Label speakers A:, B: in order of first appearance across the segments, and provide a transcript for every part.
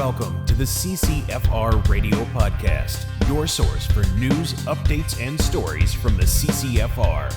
A: Welcome to the CCFR Radio Podcast, your source for news, updates, and stories from the CCFR.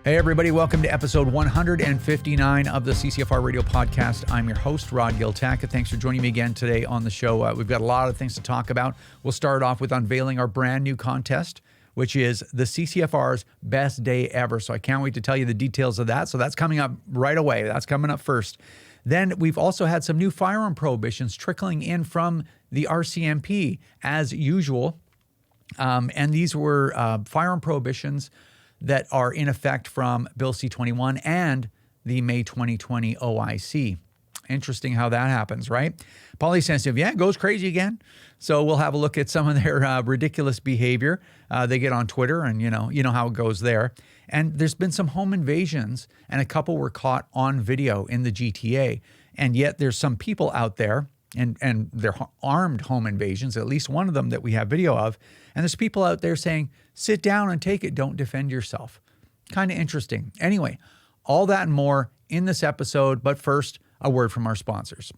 B: Hey everybody, welcome to episode 159 of the CCFR Radio Podcast. I'm your host, 𝐿𝐼. Thanks for joining me again today on the show. We've got a lot of things to talk about. We'll start off with unveiling our brand new contest, which is the CCFR's Best Day Ever. So I can't wait to tell you the details of that. So that's coming up right away. That's coming up first. Then we've also had some new firearm prohibitions trickling in from the RCMP as usual. And these were firearm prohibitions that are in effect from Bill C-21 and the May 2020 OIC. Interesting how that happens, right? Polysensitive, yeah, goes crazy again. So we'll have a look at some of their ridiculous behavior. They get on Twitter and you know how it goes there. And there's been some home invasions and a couple were caught on video in the GTA. And yet there's some people out there and they're armed home invasions, at least one of them that we have video of. And there's people out there saying, sit down and take it, don't defend yourself. Kind of interesting. Anyway, all that and more in this episode, but first, a word from our sponsors.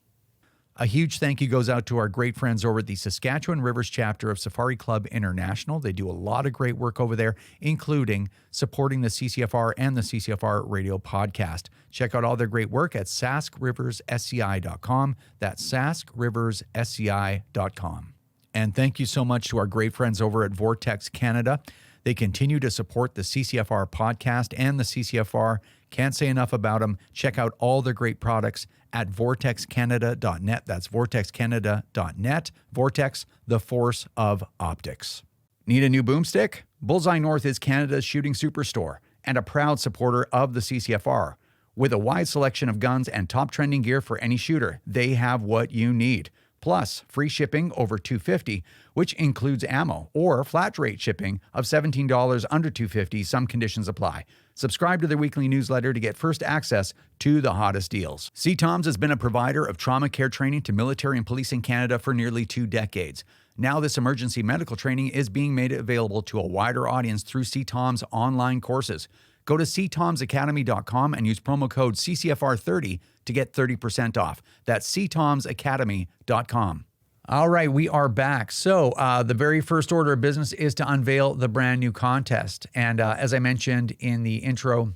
B: A huge thank you goes out to our great friends over at the Saskatchewan Rivers chapter of Safari Club International. They do a lot of great work over there, including supporting the CCFR and the CCFR Radio Podcast. Check out all their great work at saskriverssci.com. That's saskriverssci.com. And thank you so much to our great friends over at Vortex Canada. They continue to support the CCFR podcast and the CCFR. Can't say enough about them. Check out all their great products at vortexcanada.net. That's vortexcanada.net. Vortex, the force of optics. Need a new boomstick? Bullseye North is Canada's shooting superstore and a proud supporter of the CCFR. With a wide selection of guns and top trending gear for any shooter, they have what you need. Plus, free shipping over $250, which includes ammo, or flat rate shipping of $17 under $250. Some conditions apply. Subscribe to their weekly newsletter to get first access to the hottest deals. CTOMS has been a provider of trauma care training to military and police in Canada for nearly 2 decades. Now this emergency medical training is being made available to a wider audience through CTOMS online courses. Go to ctomsacademy.com and use promo code CCFR30 to get 30% off. That's ctomsacademy.com. All right, we are back. So the very first order of business is to unveil the brand new contest. And as I mentioned in the intro,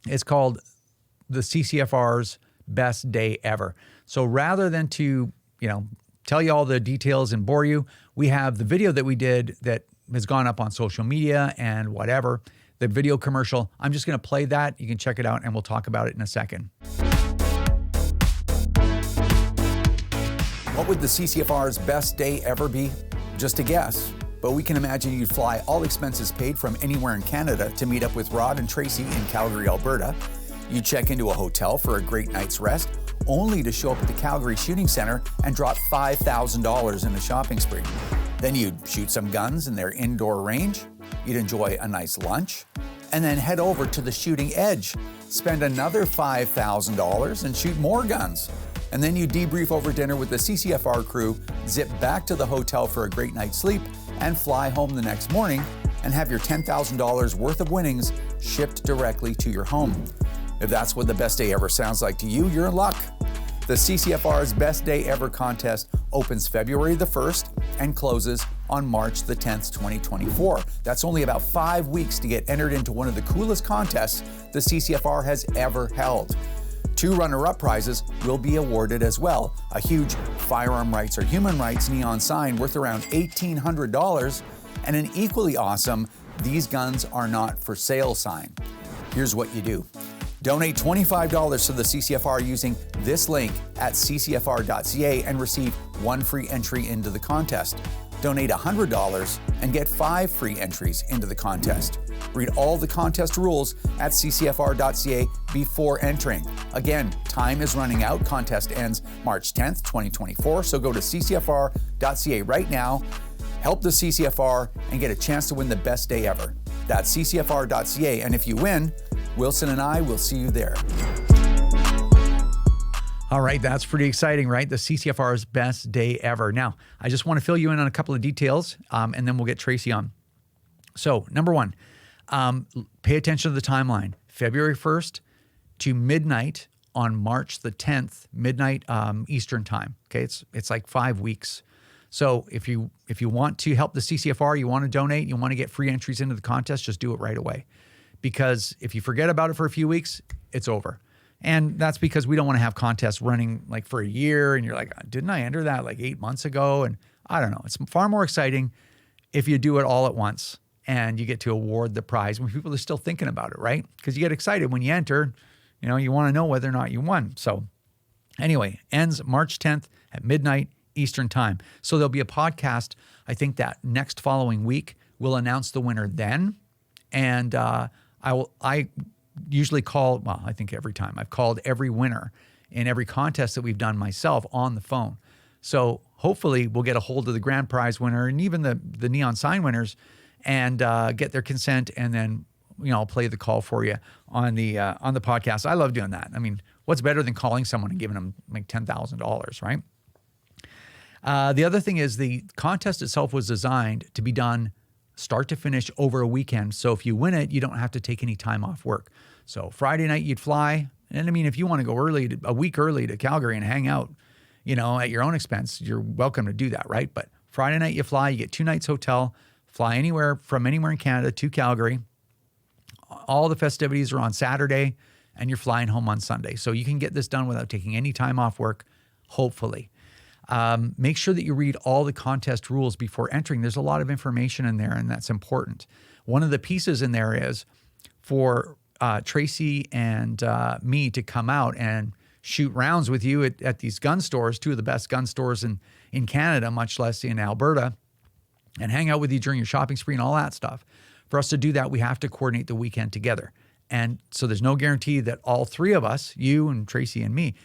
B: it's called the CCFR's Best Day Ever. So rather than to, tell you all the details and bore you, we have the video that we did that has gone up on social media and whatever. The video commercial. I'm just going to play that. You can check it out and we'll talk about it in a second. What would the CCFR's best day ever be? Just a guess, but we can imagine you'd fly all expenses paid from anywhere in Canada to meet up with Rod and Tracy in Calgary, Alberta. You'd check into a hotel for a great night's rest, only to show up at the Calgary Shooting Center and drop $5,000 in a shopping spree. Then you'd shoot some guns in their indoor range. You'd enjoy a nice lunch, and then head over to the shooting edge, spend another $5,000 and shoot more guns. And then you debrief over dinner with the CCFR crew, zip back to the hotel for a great night's sleep, and fly home the next morning and have your $10,000 worth of winnings shipped directly to your home. If that's what the best day ever sounds like to you, you're in luck. The CCFR's Best Day Ever contest opens February the 1st and closes on March the 10th, 2024. That's only about 5 weeks to get entered into one of the coolest contests the CCFR has ever held. 2 runner-up prizes will be awarded as well. A huge Firearm Rights or Human Rights neon sign worth around $1,800 and an equally awesome These Guns Are Not For Sale sign. Here's what you do. Donate $25 to the CCFR using this link at ccfr.ca and receive 1 free entry into the contest. Donate $100 and get 5 free entries into the contest. Read all the contest rules at ccfr.ca before entering. Again, time is running out. Contest ends March 10th, 2024, so go to ccfr.ca right now, help the CCFR, and get a chance to win the best day ever. That's ccfr.ca, and if you win, Wilson and I will see you there. All right, that's pretty exciting, right? The CCFR's best day ever. Now, I just want to fill you in on a couple of details, and then we'll get Tracy on. So, number one, pay attention to the timeline. February 1st to midnight on March the 10th, midnight Eastern time. Okay, it's like 5 weeks. So if you want to help the CCFR, you want to donate, you want to get free entries into the contest, just do it right away. Because if you forget about it for a few weeks, it's over. And that's because we don't want to have contests running like for a year and you're like, didn't I enter that like 8 months ago? And I don't know. It's far more exciting if you do it all at once and you get to award the prize when people are still thinking about it, right? Because you get excited when you enter, you want to know whether or not you won. So anyway, ends March 10th at midnight Eastern time. So there'll be a podcast, I think that next following week, we'll announce the winner then. And I usually call, well, I think every time I've called every winner in every contest that we've done myself on the phone. So hopefully we'll get a hold of the grand prize winner and even the neon sign winners and get their consent, and then I'll play the call for you on the podcast. I love doing that. I mean, what's better than calling someone and giving them like $10,000, right? The other thing is the contest itself was designed to be done start to finish over a weekend. So if you win it, you don't have to take any time off work. So Friday night you'd fly. And I mean, if you want to go a week early to Calgary and hang out, at your own expense, you're welcome to do that, right? But Friday night you fly, you get 2 nights hotel, fly from anywhere in Canada to Calgary. All the festivities are on Saturday and you're flying home on Sunday. So you can get this done without taking any time off work, hopefully. Make sure that you read all the contest rules before entering. There's a lot of information in there, and that's important. One of the pieces in there is for Tracy and me to come out and shoot rounds with you at these gun stores, 2 of the best gun stores in Canada, much less in Alberta, and hang out with you during your shopping spree and all that stuff. For us to do that, we have to coordinate the weekend together. And so there's no guarantee that all 3 of us, you and Tracy and me,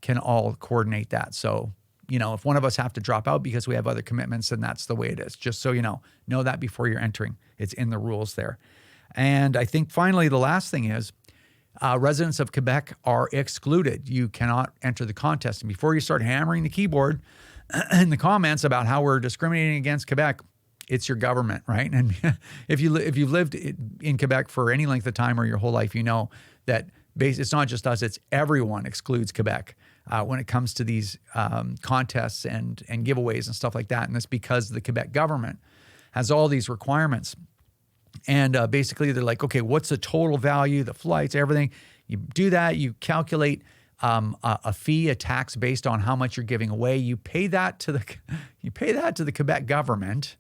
B: can all coordinate that. So if one of us have to drop out because we have other commitments, then that's the way it is. Just so you know that before you're entering. It's in the rules there. And I think finally, the last thing is residents of Quebec are excluded. You cannot enter the contest. And before you start hammering the keyboard in the comments about how we're discriminating against Quebec, it's your government, right? And if you've lived in Quebec for any length of time or your whole life, you know that it's not just us, it's everyone excludes Quebec when it comes to these contests and giveaways and stuff like that. And that's because the Quebec government has all these requirements. And basically they're like, okay, what's the total value, the flights, everything? You do that, you calculate a fee, a tax based on how much you're giving away. You pay that to the Quebec government.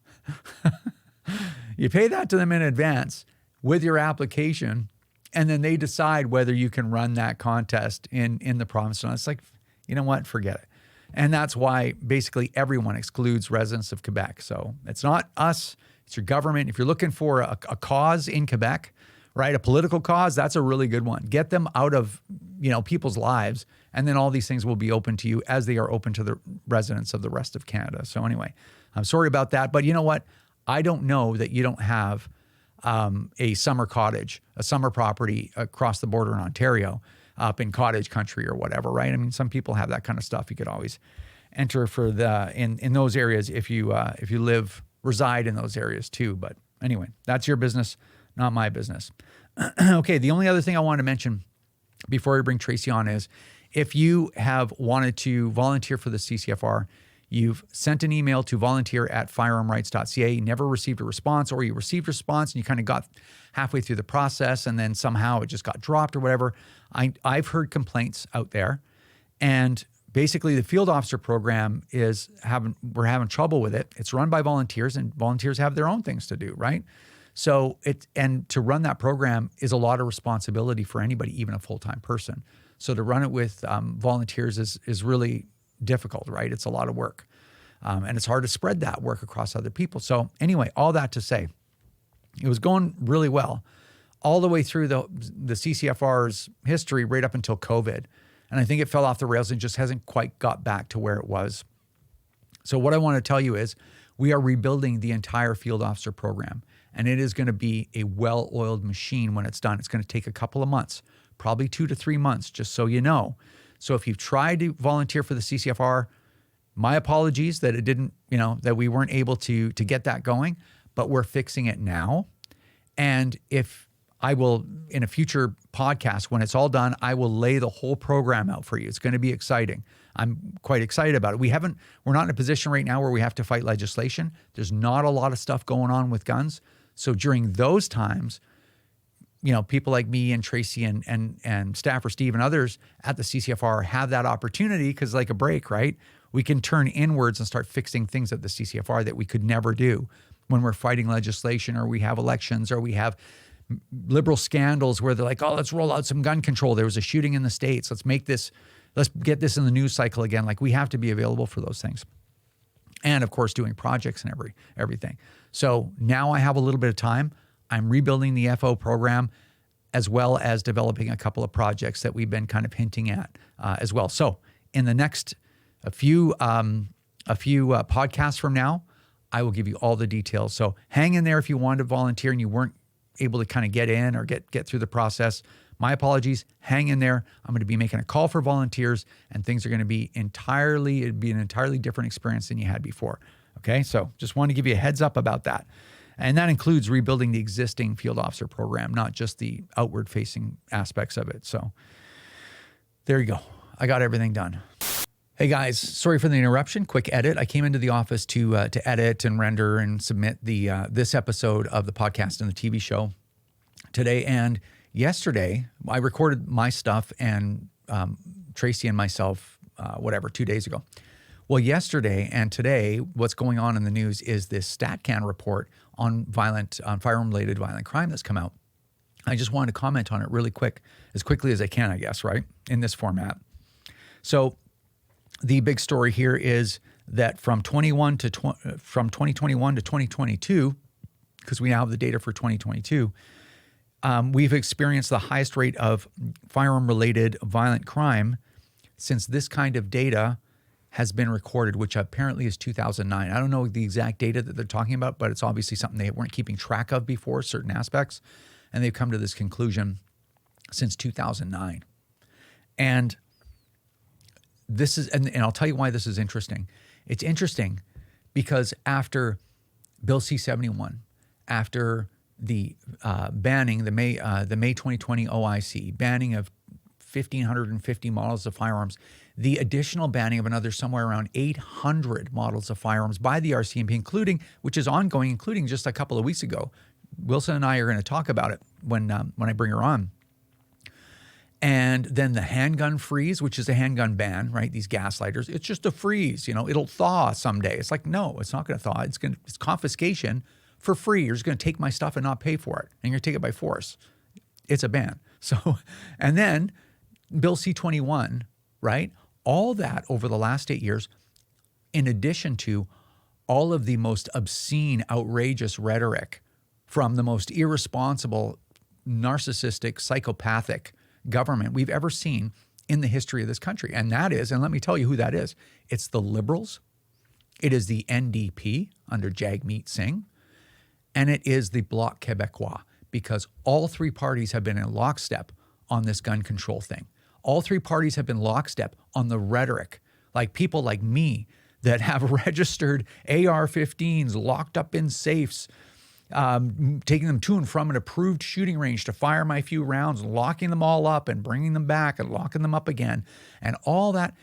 B: You pay that to them in advance with your application, and then they decide whether you can run that contest in the province. And it's like, you know what, forget it. And that's why basically everyone excludes residents of Quebec. So it's not us, it's your government. If you're looking for a cause in Quebec, right, a political cause, that's a really good one. Get them out of people's lives, and then all these things will be open to you as they are open to the residents of the rest of Canada. So anyway, I'm sorry about that, but you know what? I don't know that you don't have a summer cottage, a summer property across the border in Ontario, up in cottage country or whatever, right? I mean, some people have that kind of stuff. You could always enter for in those areas if you reside in those areas too. But anyway, that's your business, not my business. Okay, the only other thing I wanted to mention before we bring Tracy on is if you have wanted to volunteer for the CCFR, you've sent an email to volunteer@firearmrights.ca, never received a response, or you received a response and you kind of got halfway through the process and then somehow it just got dropped or whatever. I've heard complaints out there, and basically the field officer program we're having trouble with it. It's run by volunteers, and volunteers have their own things to do, right? So to run that program is a lot of responsibility for anybody, even a full-time person. So to run it with volunteers is really difficult, right? It's a lot of work. And it's hard to spread that work across other people. So anyway, all that to say, it was going really well all the way through the CCFR's history right up until COVID. And I think it fell off the rails and just hasn't quite got back to where it was. So what I want to tell you is we are rebuilding the entire field officer program, and it is going to be a well-oiled machine when it's done. It's going to take a couple of months, probably 2 to 3 months, just so you know. So if you've tried to volunteer for the CCFR, my apologies that it didn't, that we weren't able to get that going, but we're fixing it now. And if I will, in a future podcast, when it's all done, I will lay the whole program out for you. It's going to be exciting. I'm quite excited about it. We're not in a position right now where we have to fight legislation. There's not a lot of stuff going on with guns. So during those times, people like me and Tracy and Staffer Steve and others at the CCFR have that opportunity because like a break, right? We can turn inwards and start fixing things at the CCFR that we could never do when we're fighting legislation or we have elections or we have liberal scandals where they're like, oh, let's roll out some gun control. There was a shooting in the States. Let's get this in the news cycle again. Like we have to be available for those things. And of course, doing projects and everything. So now I have a little bit of time. I'm rebuilding the FO program as well as developing a couple of projects that we've been kind of hinting at as well. So in the next a few podcasts from now, I will give you all the details. So hang in there if you wanted to volunteer and you weren't able to kind of get in or get through the process. My apologies. Hang in there. I'm going to be making a call for volunteers, and things are going to be an entirely different experience than you had before. Okay, so just want to give you a heads up about that. And that includes rebuilding the existing field officer program, not just the outward-facing aspects of it. So there you go. I got everything done. Hey guys, sorry for the interruption. Quick edit. I came into the office to edit and render and submit this episode of the podcast and the TV show today. And yesterday, I recorded my stuff and Tracy and myself, 2 days ago. Well, yesterday and today, what's going on in the news is this StatsCan report on firearm-related violent crime that's come out. I just wanted to comment on it really quick, as quickly as I can, I guess, right, in this format. So the big story here is that from 2021 to 2022, because we now have the data for 2022, we've experienced the highest rate of firearm-related violent crime since this kind of data has been recorded, which apparently is 2009. I don't know the exact data that they're talking about, but it's obviously something they weren't keeping track of before, certain aspects, and they've come to this conclusion since 2009. And this is, and I'll tell you why this is interesting. It's interesting because after Bill C-71, after the banning, the May 2020 OIC, banning of 1,550 models of firearms, the additional banning of another somewhere around 800 models of firearms by the RCMP, which is ongoing, including just a couple of weeks ago. Wilson and I are going to talk about it when I bring her on. And then the handgun freeze, which is a handgun ban, right? These gaslighters, it's just a freeze, it'll thaw someday. It's like, no, it's not going to thaw. It's confiscation for free. You're just going to take my stuff and not pay for it. And you're going to take it by force. It's a ban. So, and then Bill C-21, right? All that over the last 8 years, in addition to all of the most obscene, outrageous rhetoric from the most irresponsible, narcissistic, psychopathic government we've ever seen in the history of this country. And that is, and let me tell you who that is. It's the Liberals. It is the NDP under 𝐥𝐞𝐫𝐿, and it is the Bloc Québécois, because all three parties have been in lockstep on this gun control thing. All three parties have been lockstep on the rhetoric. Like people like me that have registered AR-15s locked up in safes, taking them to and from an approved shooting range to fire my few rounds, locking them all up and bringing them back and locking them up again. And all that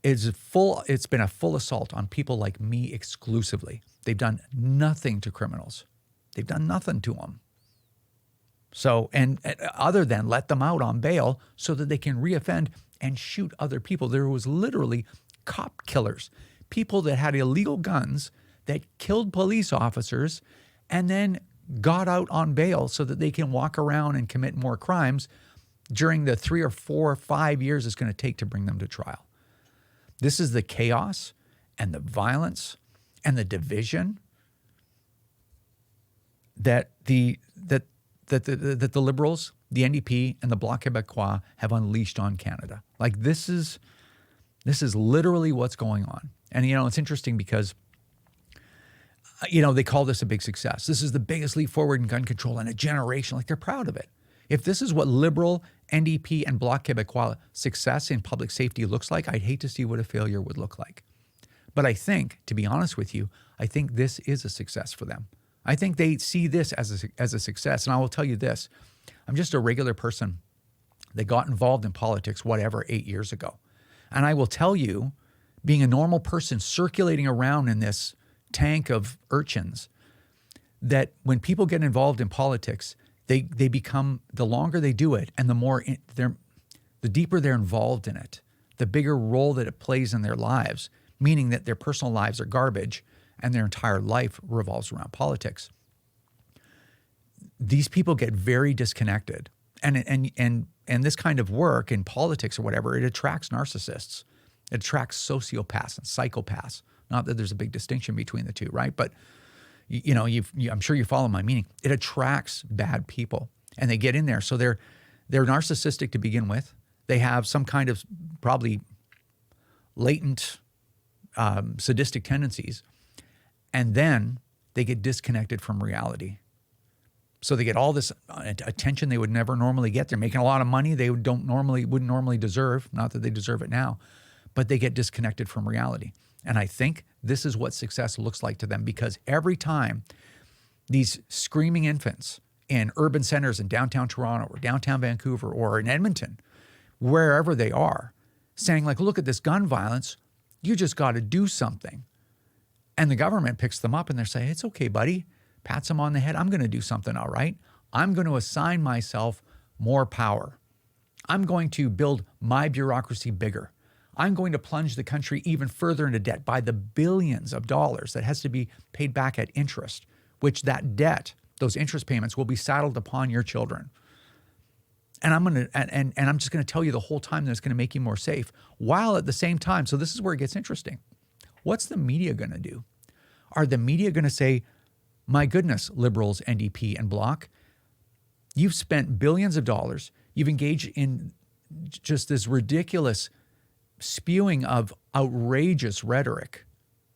B: is it's been a full assault on people like me exclusively. They've done nothing to criminals. They've done nothing to them. So, and other than let them out on bail so that they can reoffend and shoot other people. There was literally cop killers, people that had illegal guns that killed police officers and then got out on bail so that they can walk around and commit more crimes during the 3 or 4 or 5 years it's going to take to bring them to trial. This is the chaos and the violence and the division that the Liberals, the NDP, and the Bloc Québécois have unleashed on Canada. Like this is literally what's going on. And it's interesting because they call this a big success. This is the biggest leap forward in gun control in a generation. Like they're proud of it. If this is what liberal NDP and Bloc Québécois success in public safety looks like, I'd hate to see what a failure would look like. But I think, to be honest with you, I think this is a success for them. I think they see this as a success. And I will tell you this, I'm just a regular person that got involved in politics, 8 years ago. And I will tell you, being a normal person circulating around in this tank of urchins, that when people get involved in politics, they become, the longer they do it and the deeper they're involved in it, the bigger role that it plays in their lives, meaning that their personal lives are garbage and their entire life revolves around politics. These people get very disconnected. And this kind of work in politics or whatever, it attracts narcissists. It attracts sociopaths and psychopaths. Not that there's a big distinction between the two, right? But I'm sure you follow my meaning. It attracts bad people, and they get in there. So they're narcissistic to begin with. They have some kind of probably latent sadistic tendencies, and then they get disconnected from reality. So they get all this attention they would never normally get. They're making a lot of money they wouldn't normally deserve. Not that they deserve it now, but they get disconnected from reality. And I think this is what success looks like to them, because every time these screaming infants in urban centers in downtown Toronto or downtown Vancouver or in Edmonton, wherever they are, saying like, look at this gun violence, you just got to do something. And the government picks them up and they're saying, it's okay, buddy, pats them on the head. I'm going to do something, all right? I'm going to assign myself more power. I'm going to build my bureaucracy bigger. I'm going to plunge the country even further into debt by the billions of dollars that has to be paid back at interest, which that debt, those interest payments, will be saddled upon your children. And I'm just going to tell you the whole time that it's going to make you more safe, while at the same time, so this is where it gets interesting. What's the media going to do? Are the media going to say, my goodness, Liberals, NDP, and Bloc, you've spent billions of dollars, you've engaged in just this ridiculous spewing of outrageous rhetoric,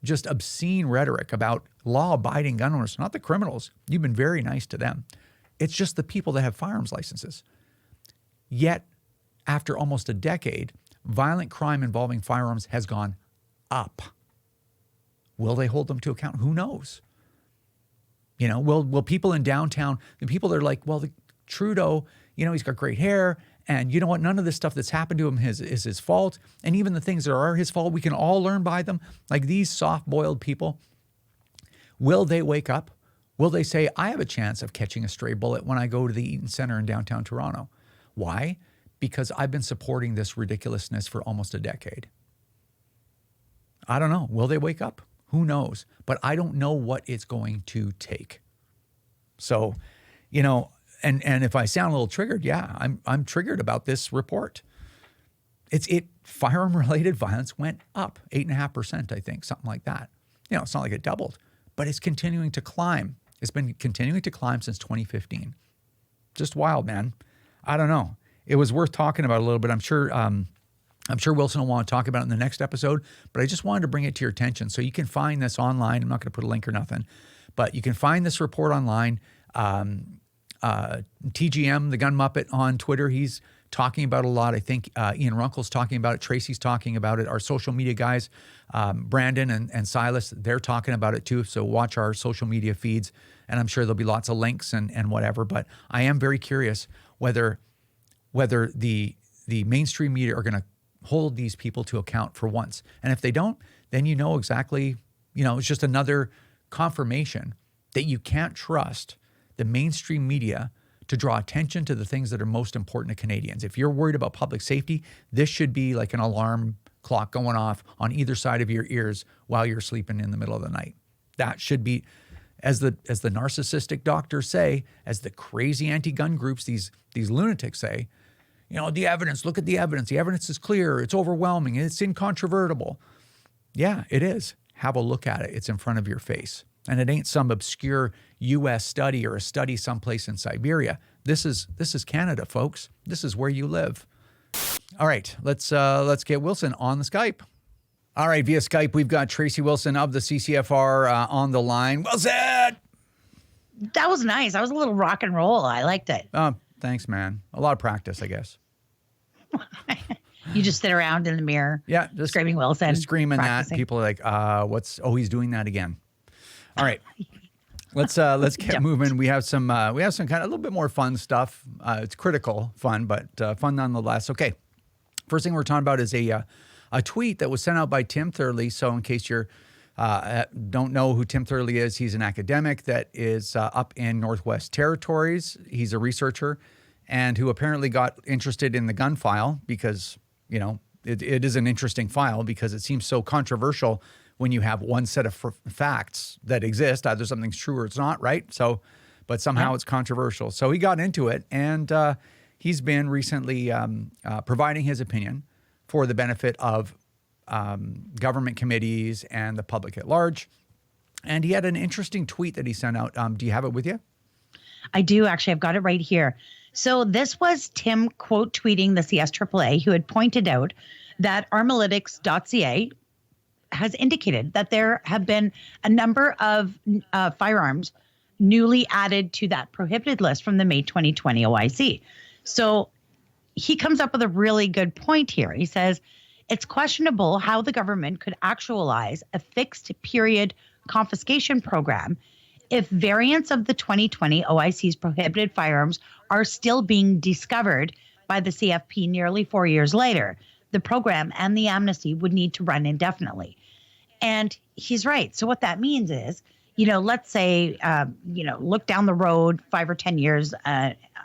B: just obscene rhetoric about law-abiding gun owners, not the criminals. You've been very nice to them. It's just the people that have firearms licenses. Yet, after almost a decade, violent crime involving firearms has gone up. Will they hold them to account? Who knows? You know, will people in downtown, the people that are like, well, the Trudeau, you know, he's got great hair, and you know what? None of this stuff that's happened to him is his fault. And even the things that are his fault, we can all learn by them. Like these soft-boiled people, will they wake up? Will they say, I have a chance of catching a stray bullet when I go to the Eaton Centre in downtown Toronto? Why? Because I've been supporting this ridiculousness for almost a decade. I don't know. Will they wake up? Who knows? But I don't know what it's going to take. So, you know, and if I sound a little triggered, yeah, I'm triggered about this report. Firearm-related violence went up 8.5%, I think, something like that. You know, it's not like it doubled, but it's continuing to climb. It's been continuing to climb since 2015. Just wild, man. I don't know. It was worth talking about a little bit. I'm sure Wilson will want to talk about it in the next episode, but I just wanted to bring it to your attention. So you can find this online. I'm not going to put a link or nothing, but you can find this report online. TGM, the Gun Muppet on Twitter, he's talking about a lot. I think Ian Runkle's talking about it. Tracy's talking about it. Our social media guys, Brandon and Silas, they're talking about it too. So watch our social media feeds, and I'm sure there'll be lots of links and whatever. But I am very curious whether the mainstream media are going to hold these people to account for once. And if they don't, then you know exactly, you know, it's just another confirmation that you can't trust the mainstream media to draw attention to the things that are most important to Canadians. If you're worried about public safety, this should be like an alarm clock going off on either side of your ears while you're sleeping in the middle of the night. That should be, as the narcissistic doctors say, as the crazy anti-gun groups, these lunatics say, you know, the evidence, look at the evidence. The evidence is clear. It's overwhelming. It's incontrovertible. Yeah, it is. Have a look at it. It's in front of your face. And it ain't some obscure U.S. study or a study someplace in Siberia. This is Canada, folks. This is where you live. All right, let's get Wilson on the Skype. All right, via Skype, we've got Tracy Wilson of the CCFR on the line. Wilson!
C: That was nice. That was a little rock and roll. I liked it.
B: Thanks, man. A lot of practice, I guess.
C: You just sit around in the mirror,
B: just
C: screaming Wilson,
B: just screaming
C: practicing.
B: that. People are like, he's doing that again. All right. Let's get moving. We have some kind of a little bit more fun stuff. It's critical fun, but fun nonetheless. Okay. First thing we're talking about is a tweet that was sent out by Tim Thurley. So in case you're don't know who Tim Thurley is, he's an academic that is up in Northwest Territories. He's a researcher and who apparently got interested in the gun file because, it is an interesting file because it seems so controversial when you have one set of facts that exist. Either something's true or it's not, right? So, but somehow it's controversial. So he got into it, and he's been recently providing his opinion for the benefit of government committees and the public at large. And he had an interesting tweet that he sent out. Do you have it with you?
C: I do, actually. I've got it right here. So this was Tim quote tweeting the CSAAA, who had pointed out that armalytics.ca has indicated that there have been a number of firearms newly added to that prohibited list from the May 2020 OIC. So he comes up with a really good point here. He says, it's questionable how the government could actualize a fixed period confiscation program if variants of the 2020 OIC's prohibited firearms are still being discovered by the CFP nearly 4 years later. The program and the amnesty would need to run indefinitely. And he's right. So what that means is, let's say, look down the road 5 or 10 years.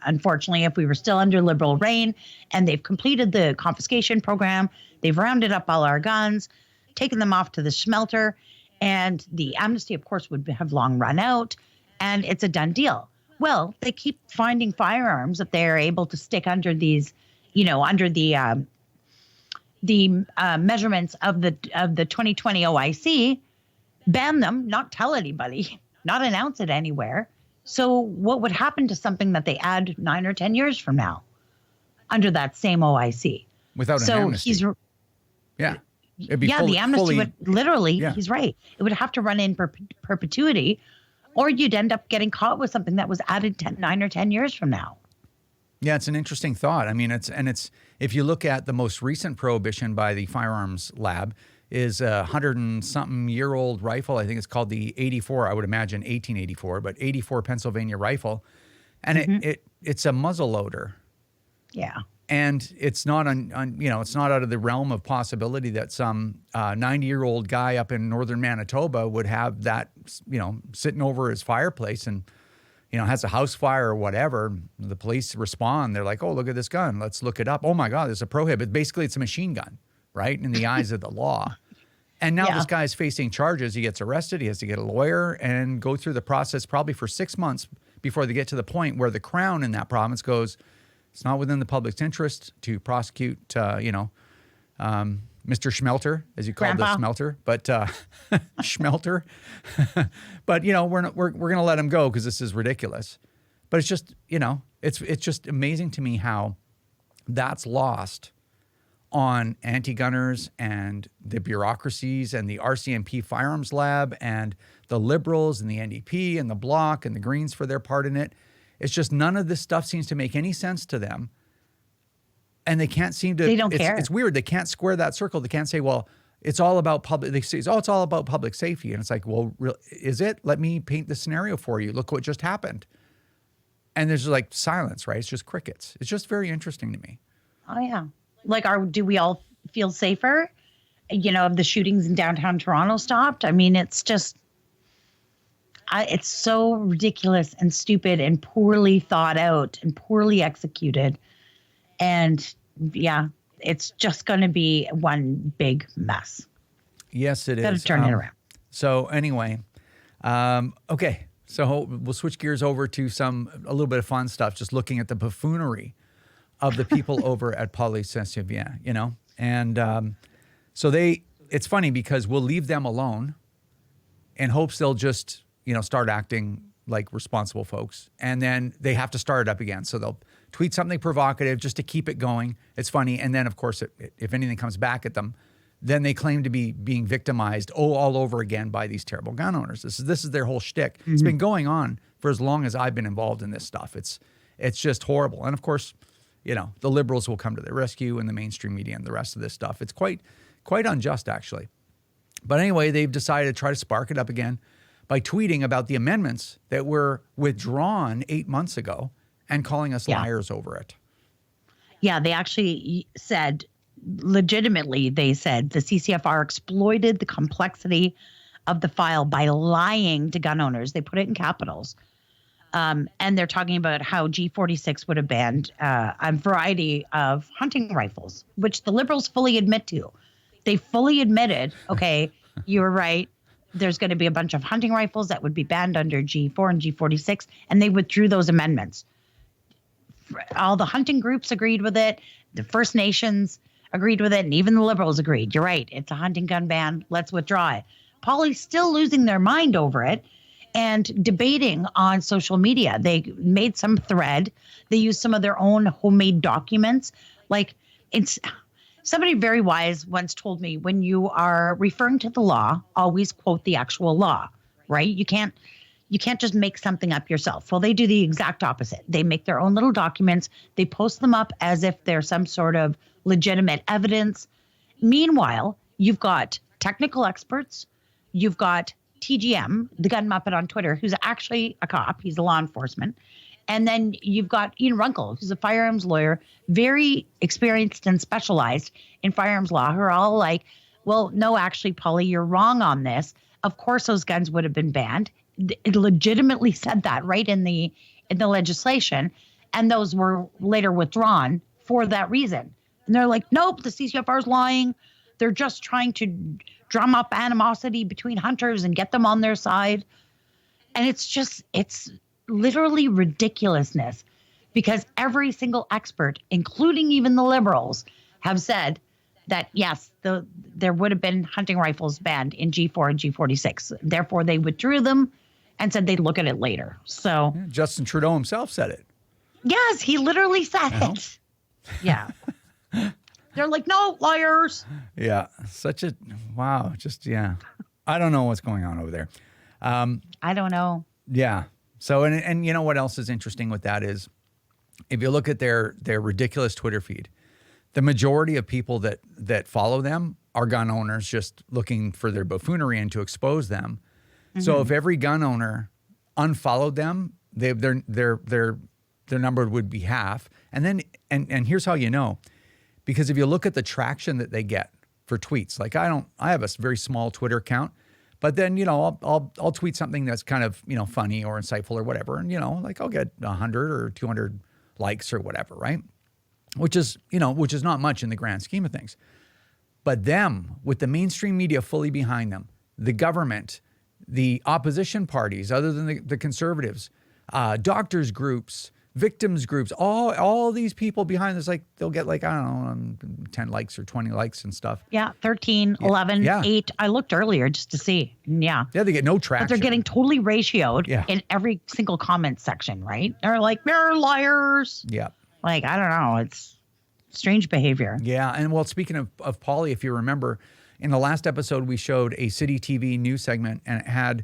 C: Unfortunately, if we were still under Liberal reign and they've completed the confiscation program, they've rounded up all our guns, taken them off to the smelter, and the amnesty, of course, would have long run out, and it's a done deal. Well, they keep finding firearms that they're able to stick under these, under the measurements of the 2020 OIC, ban them, not tell anybody, not announce it anywhere. So what would happen to something that they add 9 or 10 years from now under that same OIC?
B: Without an amnesty. It'd be
C: the amnesty would literally, he's right. It would have to run in perpetuity, or you'd end up getting caught with something that was added 9 or 10 years from now.
B: Yeah, it's an interesting thought. I mean, it's if you look at the most recent prohibition by the Firearms Lab is a 100-and-something-year-old rifle. I think it's called the 84, I would imagine 1884, but 84 Pennsylvania rifle. And it's a muzzle loader.
C: Yeah.
B: And it's not it's not out of the realm of possibility that some 90-year-old guy up in northern Manitoba would have that, sitting over his fireplace and, has a house fire or whatever. The police respond. They're like, oh, look at this gun. Let's look it up. Oh, my God, there's a prohibit. Basically, it's a machine gun, right, in the eyes of the law. And now this guy's facing charges. He gets arrested. He has to get a lawyer and go through the process probably for 6 months before they get to the point where the Crown in that province goes, it's not within the public's interest to prosecute, Mr. Schmelter, as you call the smelter, but Schmelter. But we're going to let him go because this is ridiculous. But it's just it's just amazing to me how that's lost on anti-gunners and the bureaucracies and the RCMP Firearms Lab and the Liberals and the NDP and the Bloc and the Greens for their part in it. It's just none of this stuff seems to make any sense to them. And they can't seem to...
C: They don't care.
B: It's weird. They can't square that circle. They can't say, well, it's all about public... They say, it's all about public safety. And it's like, well, is it? Let me paint the scenario for you. Look what just happened. And there's like silence, right? It's just crickets. It's just very interesting to me.
C: Oh, yeah. Like, do we all feel safer? If the shootings in downtown Toronto stopped? I mean, it's just... it's so ridiculous and stupid and poorly thought out and poorly executed. And it's just going to be one big mess.
B: Yes, it is.
C: Got to turn it around.
B: So anyway, okay. So we'll switch gears over to a little bit of fun stuff, just looking at the buffoonery of the people over at Police Saint-Sylvain, And so it's funny because we'll leave them alone in hopes they'll just... start acting like responsible folks. And then they have to start it up again. So they'll tweet something provocative just to keep it going. It's funny. And then, of course, if anything comes back at them, then they claim to be being victimized all over again by these terrible gun owners. This is their whole shtick. Mm-hmm. It's been going on for as long as I've been involved in this stuff. It's just horrible. And of course, you know, the liberals will come to the rescue and the mainstream media and the rest of this stuff. It's quite unjust, actually. But anyway, they've decided to try to spark it up again by tweeting about the amendments that were withdrawn 8 months ago and calling us liars over it.
C: Yeah, they actually said, legitimately, they said the CCFR exploited the complexity of the file by lying to gun owners. They put it in capitals. And they're talking about how G46 would have banned a variety of hunting rifles, which the liberals fully admit to. They fully admitted, okay, you were right. There's going to be a bunch of hunting rifles that would be banned under G4 and G46, and they withdrew those amendments. All the hunting groups agreed with it. The First Nations agreed with it, and even the liberals agreed. You're right. It's a hunting gun ban. Let's withdraw it. Poly's still losing their mind over it and debating on social media. They made some thread. They used some of their own homemade documents. Like, it's somebody very wise once told me, when you are referring to the law, always quote the actual law, right? You can't just make something up yourself. Well, they do the exact opposite. They make their own little documents. They post them up as if they're some sort of legitimate evidence. Meanwhile, you've got technical experts. You've got TGM, the gun muppet on Twitter, who's actually a cop. He's a law enforcement. And then you've got Ian Runkle, who's a firearms lawyer, very experienced and specialized in firearms law, who are all like, well, no, actually, Polly, you're wrong on this. Of course, those guns would have been banned. It legitimately said that right in the legislation. And those were later withdrawn for that reason. And they're like, nope, the CCFR is lying. They're just trying to drum up animosity between hunters and get them on their side. And it's literally ridiculousness, because every single expert, including even the liberals, have said that, yes, there would have been hunting rifles banned in G4 and G46. Therefore, they withdrew them and said they'd look at it later. So
B: Justin Trudeau himself said it.
C: Yes, he literally said it. Yeah. They're like, no, liars.
B: Yeah. Wow. I don't know what's going on over there.
C: I don't know.
B: Yeah. So, and you know what else is interesting with that is, if you look at their ridiculous Twitter feed, the majority of people that follow them are gun owners just looking for their buffoonery and to expose them. Mm-hmm. So if every gun owner unfollowed them, their number would be half. And then, and here's how you know, because if you look at the traction that they get for tweets, like I have a very small Twitter account, but then, you know, I'll tweet something that's kind of, you know, funny or insightful or whatever. And, you know, like I'll get 100 or 200 likes or whatever, right? Which is not much in the grand scheme of things. But them, with the mainstream media fully behind them, the government, the opposition parties, other than the conservatives, doctors groups, victims groups, all these people behind this, like they'll get like, I don't know, 10 likes or 20 likes and stuff.
C: Yeah, 13, 11, 8. I looked earlier just to see. Yeah.
B: Yeah, they get no traction.
C: But they're getting totally ratioed in every single comment section, right? They're like, they're liars.
B: Yeah.
C: Like, I don't know. It's strange behavior.
B: Yeah. And well, speaking of Polly, if you remember, in the last episode, we showed a City TV news segment, and it had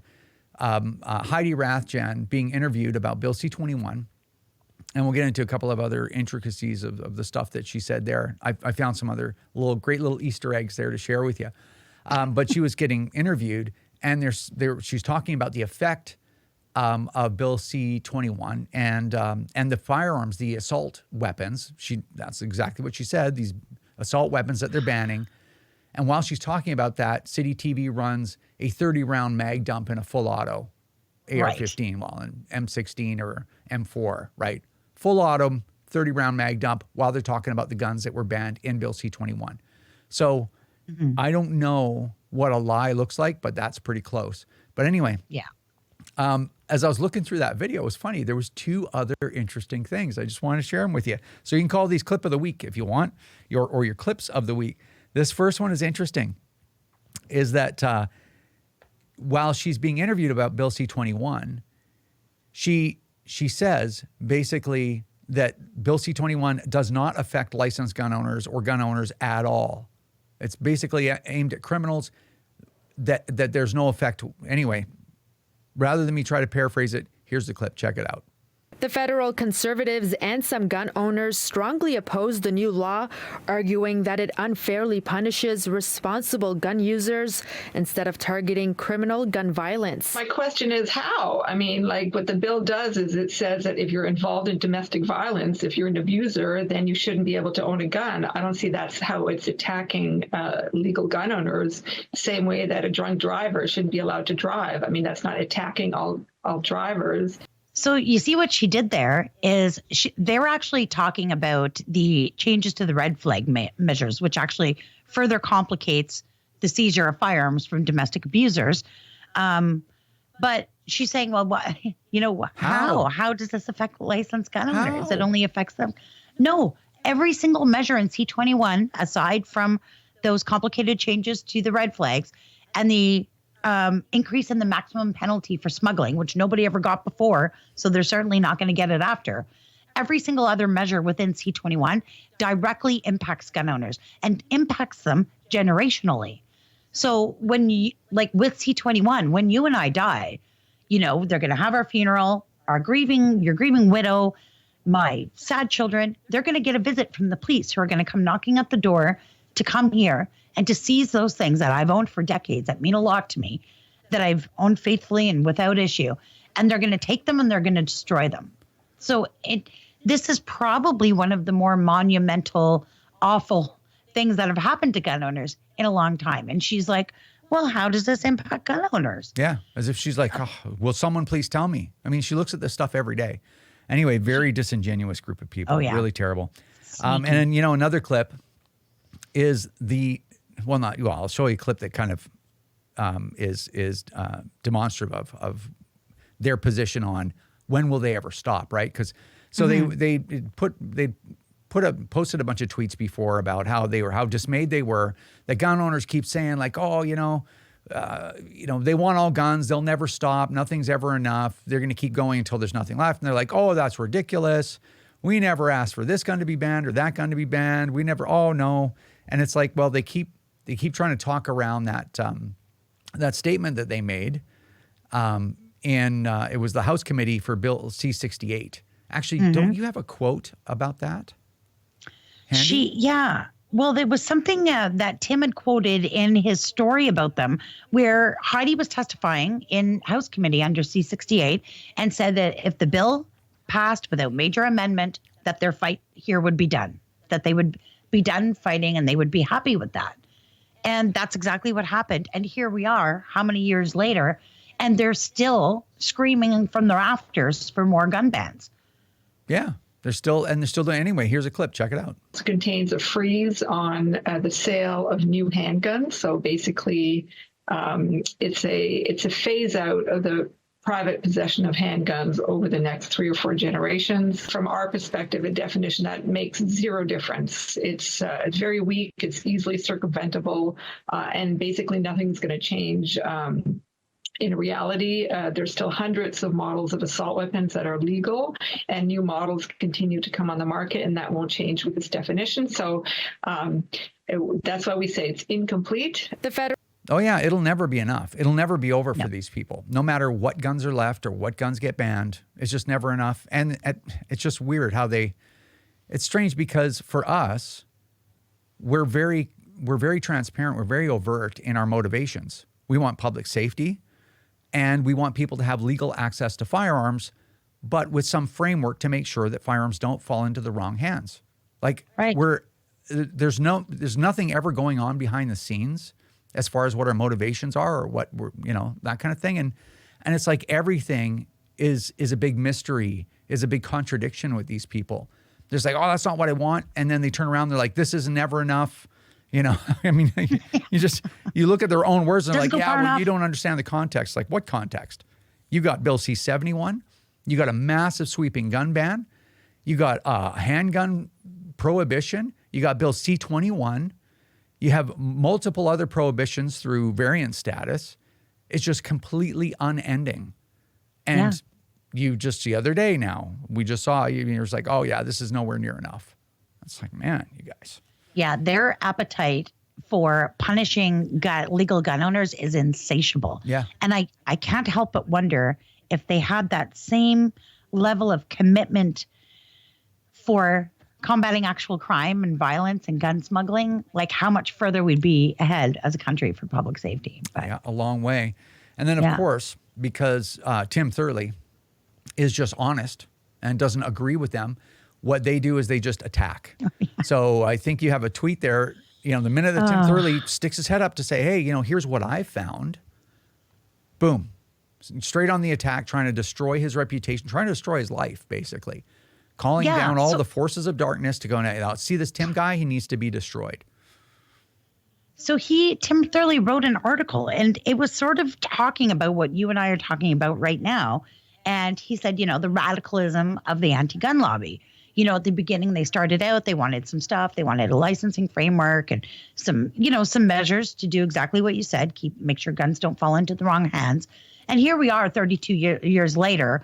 B: Heidi Rathjen being interviewed about Bill C-21. And we'll get into a couple of other intricacies of the stuff that she said there. I found some other great little Easter eggs there to share with you. But she was getting interviewed, and she's talking about the effect of Bill C-21 and the firearms, the assault weapons. That's exactly what she said, these assault weapons that they're banning. And while she's talking about that, City TV runs a 30-round mag dump in a full auto AR-15, well, an M16 or M4, right? Full auto, 30-round mag dump, while they're talking about the guns that were banned in Bill C-21. So I don't know what a lie looks like, but that's pretty close. But anyway. Yeah. As I was looking through that video, it was funny. There was two other interesting things. I just want to share them with you. So you can call these clip of the week if you want, your clips of the week. This first one is interesting, is that while she's being interviewed about Bill C-21, she says basically that Bill C-21 does not affect licensed gun owners or gun owners at all. It's basically aimed at criminals, that there's no effect. Anyway, rather than me try to paraphrase it, here's the clip. Check it out.
D: The federal conservatives and some gun owners strongly oppose the new law, arguing that it unfairly punishes responsible gun users instead of targeting criminal gun violence.
E: My question is how? I mean, like what the bill does is it says that if you're involved in domestic violence, if you're an abuser, then you shouldn't be able to own a gun. I don't see that's how it's attacking legal gun owners, same way that a drunk driver shouldn't be allowed to drive. I mean, that's not attacking all drivers.
C: So you see what she did there is they were actually talking about the changes to the red flag measures, which actually further complicates the seizure of firearms from domestic abusers. But she's saying, well, what, how does this affect licensed gun owners? It only affects them. No, every single measure in C-21, aside from those complicated changes to the red flags and the increase in the maximum penalty for smuggling, which nobody ever got before, so they're certainly not going to get it after. Every single other measure within C-21 directly impacts gun owners and impacts them generationally. So when you, like with C-21, when you and I die, they're going to have our funeral, your grieving widow, my sad children, they're going to get a visit from the police who are going to come knocking at the door to come here and to seize those things that I've owned for decades that mean a lot to me, that I've owned faithfully and without issue. And they're going to take them and they're going to destroy them. So this is probably one of the more monumental, awful things that have happened to gun owners in a long time. And she's like, well, how does this impact gun owners?
B: Yeah, as if she's like, will someone please tell me? I mean, she looks at this stuff every day. Anyway, very disingenuous group of people.
C: Oh, yeah.
B: Really terrible. And then, another clip is I'll show you a clip that kind of is demonstrative of their position on when will they ever stop, right? Because they posted a bunch of tweets before about how dismayed they were that gun owners keep saying like, they want all guns, they'll never stop, nothing's ever enough, they're going to keep going until there's nothing left, and they're like, oh, that's ridiculous. We never asked for this gun to be banned or that gun to be banned. We never. Oh no. And it's like, well, they keep trying to talk around that statement that they made, and it was the House Committee for Bill C-68. Actually, don't you have a quote about that? Handy?
C: Well, there was something that Tim had quoted in his story about them, where Heidi was testifying in House Committee under C-68 and said that if the bill passed without major amendment, that their fight here would be done, that they would be done fighting and they would be happy with that. And that's exactly what happened. And here we are, how many years later, and they're still screaming from the rafters for more gun bans. Yeah,
B: they're still doing anyway. Here's a clip. Check it out.
E: It contains a freeze on the sale of new handguns. So basically, it's a phase out of the private possession of handguns over the next 3 or 4 generations. From our perspective, a definition that makes zero difference. It's very weak, it's easily circumventable, and basically nothing's going to change. In reality, there's still hundreds of models of assault weapons that are legal, and new models continue to come on the market, and that won't change with this definition. So that's why we say it's incomplete.
B: Oh, yeah, it'll never be enough. It'll never be over for these people. No matter what guns are left or what guns get banned, it's just never enough. And it's just weird how it's strange because for us, we're very transparent. We're very overt in our motivations. We want public safety and we want people to have legal access to firearms, but with some framework to make sure that firearms don't fall into the wrong hands. Like there's nothing ever going on behind the scenes as far as what our motivations are or what we're, that kind of thing. And it's like everything is a big mystery, is a big contradiction with these people. There's like, oh, that's not what I want. And then they turn around, they're like, this is never enough. I mean, you look at their own words and they're like, yeah, well, you don't understand the context. Like what context? You got Bill C-71. You got a massive sweeping gun ban. You got a handgun prohibition. You got Bill C-21. You have multiple other prohibitions through variant status. It's just completely unending. And you just the other day now, we just saw, you're just like, oh yeah, this is nowhere near enough. It's like, man, you guys.
C: Yeah, their appetite for punishing legal gun owners is insatiable.
B: Yeah.
C: And I can't help but wonder if they had that same level of commitment for combating actual crime and violence and gun smuggling, like how much further we'd be ahead as a country for public safety. But,
B: yeah, a long way. And then, of course, because Tim Thurley is just honest and doesn't agree with them, what they do is they just attack. So I think you have a tweet there, you know, the minute that Tim Thurley sticks his head up to say, hey, you know, here's what I found, boom, straight on the attack, trying to destroy his reputation, trying to destroy his life, basically. Calling down all the forces of darkness to go, now, see this Tim guy, he needs to be destroyed.
C: So Tim Thurley wrote an article, and it was sort of talking about what you and I are talking about right now. And he said, you know, the radicalism of the anti-gun lobby. You know, at the beginning, they started out, they wanted some stuff. They wanted a licensing framework and some measures to do exactly what you said, make sure guns don't fall into the wrong hands. And here we are 32 years later,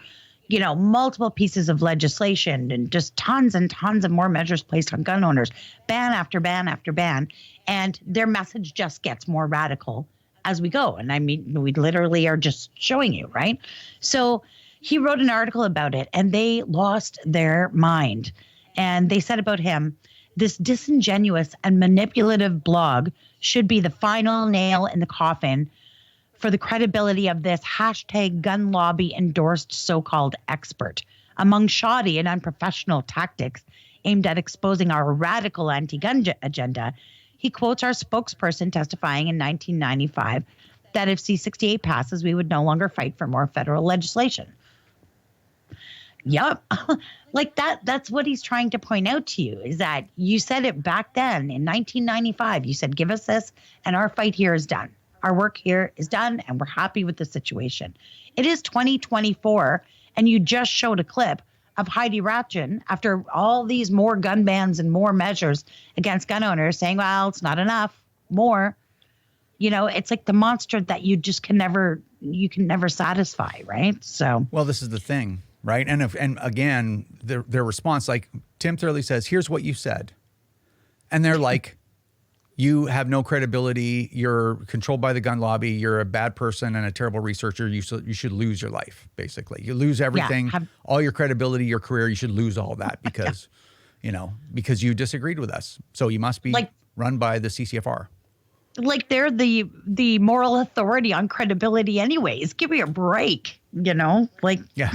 C: you know, multiple pieces of legislation and just tons and tons of more measures placed on gun owners, ban after ban after ban. And their message just gets more radical as we go. And I mean, we literally are just showing you, right? So he wrote an article about it, and they lost their mind. And they said about him, this disingenuous and manipulative blog should be the final nail in the coffin for the credibility of this hashtag gun lobby endorsed so-called expert. Among shoddy and unprofessional tactics aimed at exposing our radical anti-gun agenda, he quotes our spokesperson testifying in 1995 that if C-68 passes, we would no longer fight for more federal legislation. Yep. Like that's what he's trying to point out to you, is that you said it back then in 1995. You said, give us this and our fight here is done. Our work here is done and we're happy with the situation. It is 2024 and you just showed a clip of Heidi Ratjen after all these more gun bans and more measures against gun owners saying, well, it's not enough, more. You know, it's like the monster that you can never satisfy, right? So,
B: well, this is the thing. Right. And again, their response, like Tim Thurley says, here's what you said. And they're like, you have no credibility. You're controlled by the gun lobby. You're a bad person and a terrible researcher. You should lose your life, basically. You lose everything, all your credibility, your career. You should lose all that because, because you disagreed with us. So you must be run by the CCFR.
C: Like they're the moral authority on credibility anyways. Give me a break,
B: Yeah.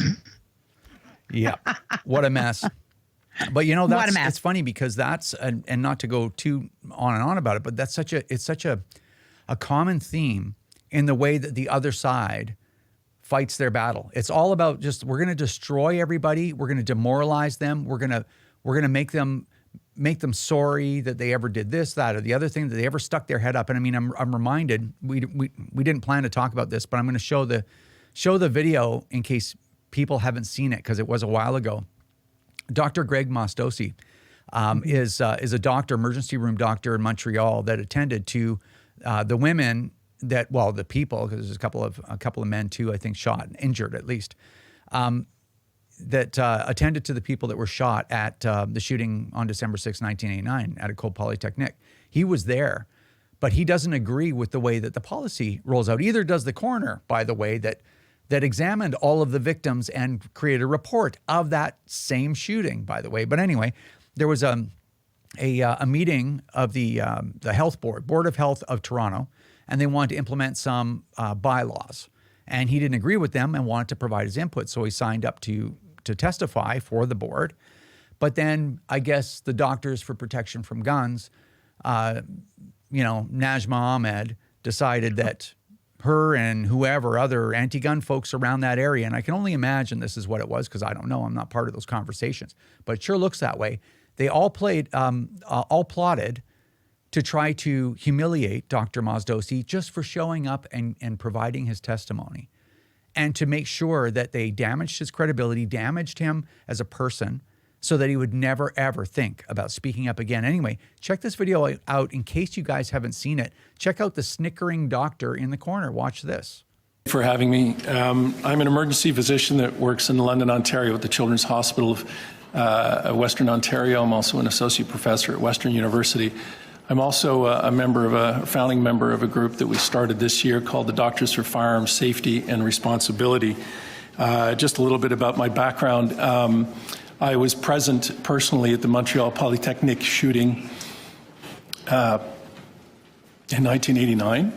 B: Yeah. What a mess. But it's funny because that's, and not to go too on and on about it, but that's it's such a common theme in the way that the other side fights their battle. It's all about just, we're going to destroy everybody. We're going to demoralize them. We're going to make them sorry that they ever did this, that, or the other thing, that they ever stuck their head up. And I mean, I'm reminded, we didn't plan to talk about this, but I'm going to show the video in case people haven't seen it because it was a while ago. Dr. 𝐌𝐞𝐫𝐿 is a doctor, emergency room doctor in Montreal that attended to the women the people, because there's a couple of men too, I think, shot and injured at least, that attended to the people that were shot at the shooting on December 6, 1989 at École Polytechnique. He was there, but he doesn't agree with the way that the policy rolls out. Either does the coroner, by the way, that examined all of the victims and created a report of that same shooting, by the way. But anyway, there was a meeting of the health Board of Health of Toronto, and they wanted to implement some bylaws. And he didn't agree with them and wanted to provide his input, so he signed up to testify for the board. But then I guess the Doctors for Protection from Guns, Najma Ahmed, decided that her and whoever other anti-gun folks around that area, and I can only imagine this is what it was because I don't know, I'm not part of those conversations, but it sure looks that way. They all plotted to try to humiliate Dr. 𝐷𝐻𝐻𝐿 just for showing up and providing his testimony, and to make sure that they damaged his credibility, damaged him as a person, so that he would never, ever think about speaking up again. Anyway, check this video out in case you guys haven't seen it. Check out the snickering doctor in the corner. Watch this.
F: For having me. I'm an emergency physician that works in London, Ontario at the Children's Hospital of Western Ontario. I'm also an associate professor at Western University. I'm also a founding member of a group that we started this year called the Doctors for Firearm Safety and Responsibility. Just a little bit about my background. I was present personally at the Montreal Polytechnic shooting in 1989,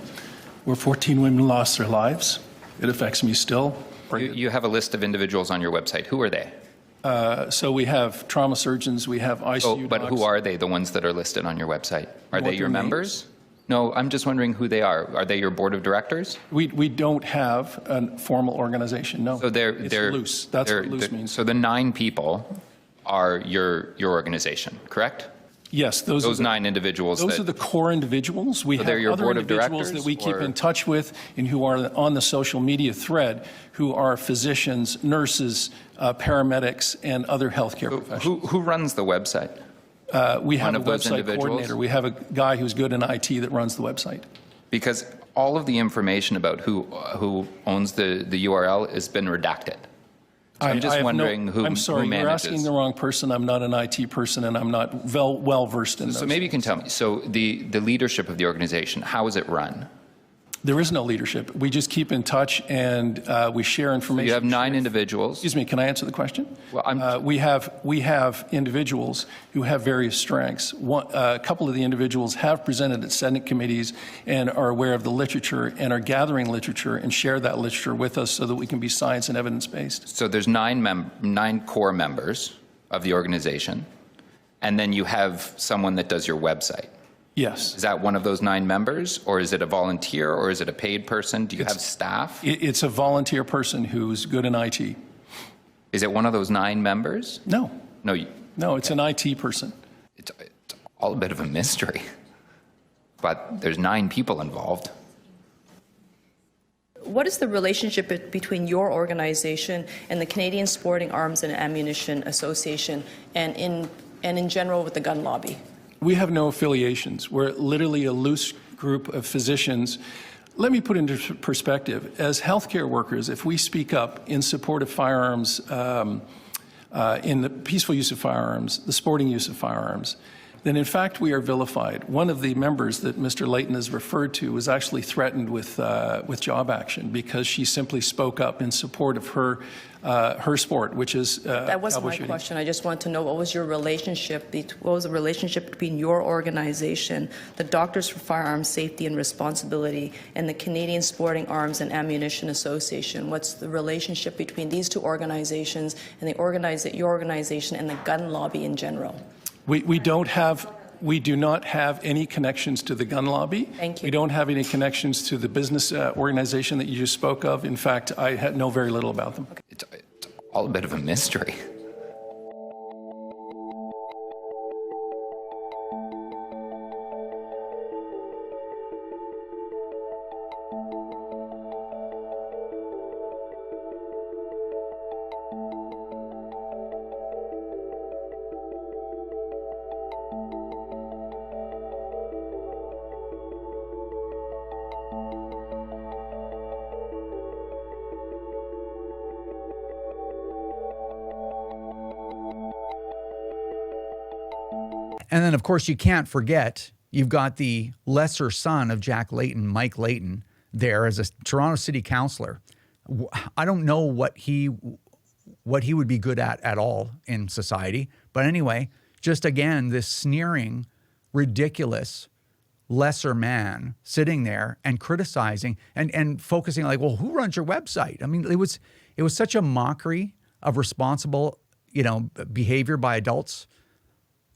F: where 14 women lost their lives. It affects me still.
G: You have a list of individuals on your website. Who are they?
F: So we have trauma surgeons, we have ICU
G: But
F: docs.
G: who are they, the ones that are listed on your website? Are they your
F: their
G: members? No, I'm just wondering who they are. Are they your board of directors?
F: We don't have a formal organization, no.
G: So
F: it's loose. That's what loose means.
G: So the 9 people are your organization, correct?
F: Yes,
G: Those 9 individuals.
F: Those are the core individuals. We have
G: they're your
F: other
G: board of
F: individuals
G: directors,
F: that we keep
G: or-
F: in touch with and who are on the social media thread, who are physicians, nurses, paramedics, and other healthcare professionals.
G: Who runs the website?
F: We have
G: one
F: a
G: of those
F: website
G: individuals?
F: coordinator. We have a guy who's good in IT that runs the website.
G: Because all of the information about who owns the URL has been redacted. So I'm just wondering who
F: I'm sorry,
G: who
F: you're
G: manages.
F: asking the wrong person. I'm not an IT person, and I'm not well versed in those.
G: So maybe you can tell me. So the leadership of the organization, how is it run?
F: There is no leadership. We just keep in touch, and we share information.
G: You have 9 individuals.
F: Excuse me, can I answer the question?
G: Well,
F: we have individuals who have various strengths. A couple of the individuals have presented at Senate committees and are aware of the literature and are gathering literature and share that literature with us so that we can be science and evidence-based.
G: So there's 9 core members of the organization, and then you have someone that does your website.
F: Yes.
G: Is that one of those 9 members, or is it a volunteer, or is it a paid person? Do you have staff?
F: It's a volunteer person who's good in IT.
G: Is it one of those 9 members?
F: No.
G: No.
F: No, it's an IT person.
G: It's all a bit of a mystery. But there's 9 people involved.
H: What is the relationship between your organization and the Canadian Sporting Arms and Ammunition Association and in general with the gun lobby?
F: We have no affiliations. We're literally a loose group of physicians. Let me put into perspective. As healthcare workers, if we speak up in support of firearms, in the peaceful use of firearms, the sporting use of firearms, then in fact we are vilified. One of the members that Mr. Layton has referred to was actually threatened with job action because she simply spoke up in support of her sport, which is
H: That wasn't
F: cowboy
H: my
F: shooting.
H: question. I just want to know what was the relationship between your organization, the Doctors for Firearms Safety and Responsibility, and the Canadian Sporting Arms and Ammunition Association? What's the relationship between these 2 organizations and your organization and the gun lobby in general?
F: We do not have any connections to the gun lobby.
H: Thank you.
F: We don't have any connections to the business organization that you just spoke of. In fact, I know very little about them.
G: It's all a bit of a mystery.
B: And then, of course, you can't forget, you've got the lesser son of Jack Layton, Mike Layton, there as a Toronto City Councillor. I don't know what he would be good at all in society. But anyway, just again, this sneering, ridiculous, lesser man sitting there and criticizing and focusing like, well, who runs your website? I mean, it was such a mockery of responsible, behavior by adults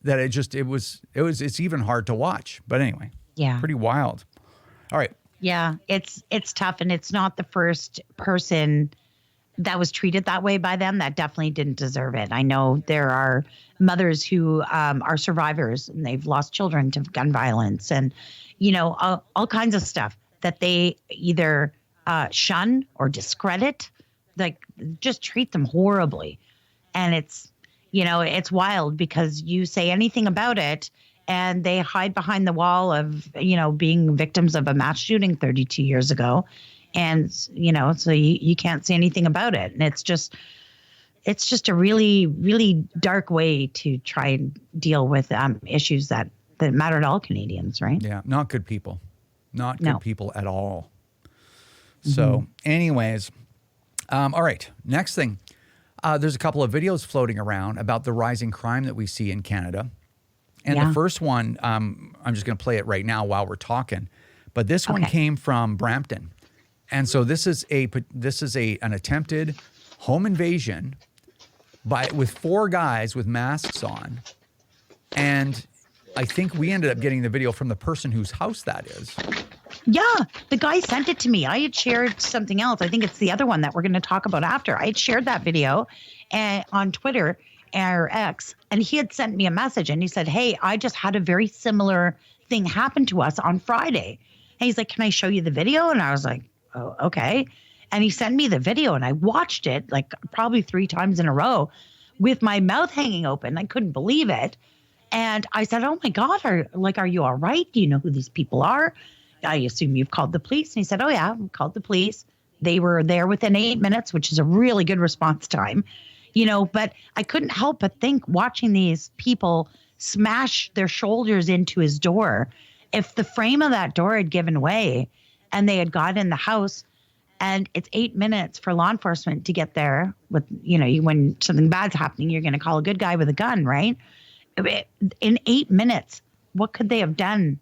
B: that it's even hard to watch. But anyway,
C: Yeah.
B: pretty wild. All right.
C: Yeah, it's tough, and it's not the first person that was treated that way by them that definitely didn't deserve it. I know there are mothers who are survivors, and they've lost children to gun violence, and all kinds of stuff that they either shun or discredit, like just treat them horribly, and it's wild because you say anything about it and they hide behind the wall of, being victims of a mass shooting 32 years ago. And, so you can't say anything about it. And it's just a really, really dark way to try and deal with issues that matter to all Canadians, right?
B: Yeah, not good people. Not good people at all. So anyways, All right, next thing. There's a couple of videos floating around about the rising crime that we see in Canada. And the first one, I'm just going to play it right now while we're talking. But this one came from Brampton. And so this is an attempted home invasion with 4 guys with masks on. And I think we ended up getting the video from the person whose house that is.
C: Yeah, the guy sent it to me. I had shared something else. I think it's the other one that we're going to talk about after. I had shared that video on Twitter or X, and he had sent me a message, and he said, hey, I just had a very similar thing happen to us on Friday. And he's like, can I show you the video? And I was like, oh, okay. And he sent me the video, and I watched it like probably 3 times in a row with my mouth hanging open. I couldn't believe it. And I said, oh my God, are you all right? Do you know who these people are? I assume you've called the police. And he said, oh yeah, we called the police. They were there within 8 minutes, which is a really good response time, but I couldn't help but think, watching these people smash their shoulders into his door, if the frame of that door had given way and they had got in the house, and it's 8 minutes for law enforcement to get there with, when something bad's happening, you're going to call a good guy with a gun, right? In 8 minutes, what could they have done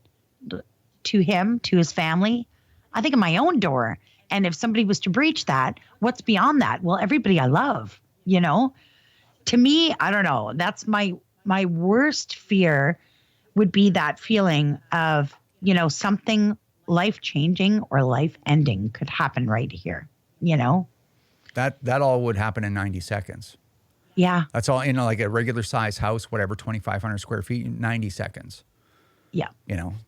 C: to him, to his family? I think of my own door. And if somebody was to breach that, what's beyond that? Well, everybody I love, To me, I don't know. That's my worst fear, would be that feeling of, something life-changing or life-ending could happen right here,
B: That all would happen in 90 seconds.
C: Yeah.
B: That's all, like a regular size house, whatever, 2,500 square feet, 90 seconds.
C: Yeah.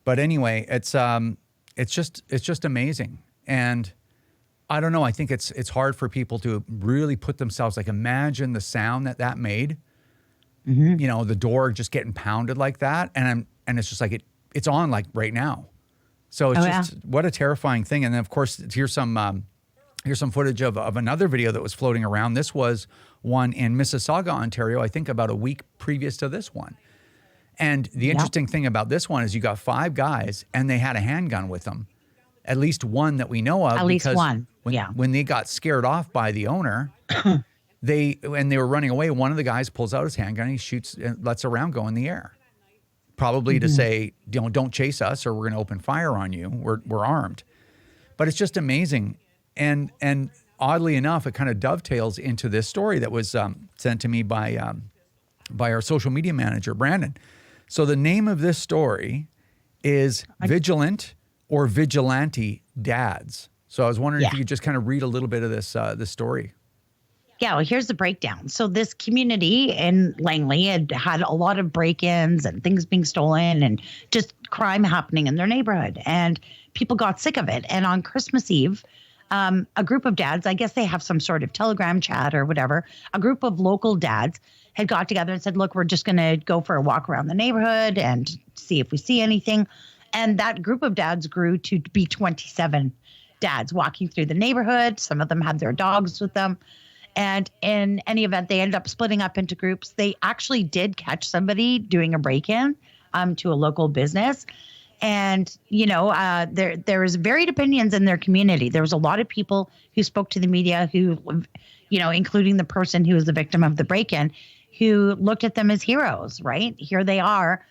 B: But anyway, it's just amazing. And I don't know, I think it's hard for people to really put themselves, like, imagine the sound that made, the door just getting pounded like that. And it's just like, it's on like right now. So it's what a terrifying thing. And then of course, here's some footage of another video that was floating around. This was one in Mississauga, Ontario, I think about a week previous to this one. And the interesting thing about this one is you got 5 guys and they had a handgun with them. At least one that we know of.
C: At least one,
B: When they got scared off by the owner, when they were running away, one of the guys pulls out his handgun and he shoots and lets a round go in the air. Probably to say, don't chase us or we're going to open fire on you. We're armed. But it's just amazing. And oddly enough, it kind of dovetails into this story that was sent to me by our social media manager, Brandon. So the name of this story is Vigilant or Vigilante Dads. So I was wondering if you could just kind of read a little bit of this story.
C: Yeah, well, here's the breakdown. So this community in Langley had a lot of break-ins and things being stolen and just crime happening in their neighborhood. And people got sick of it. And on Christmas Eve, a group of dads, I guess they have some sort of Telegram chat or whatever, a group of local dads had got together and said, look, we're just going to go for a walk around the neighborhood and see if we see anything. And that group of dads grew to be 27 dads walking through the neighborhood. Some of them had their dogs with them. And in any event, they ended up splitting up into groups. They actually did catch somebody doing a break-in to a local business. And, there was varied opinions in their community. There was a lot of people who spoke to the media who, including the person who was the victim of the break-in, who looked at them as heroes, right? Here they are,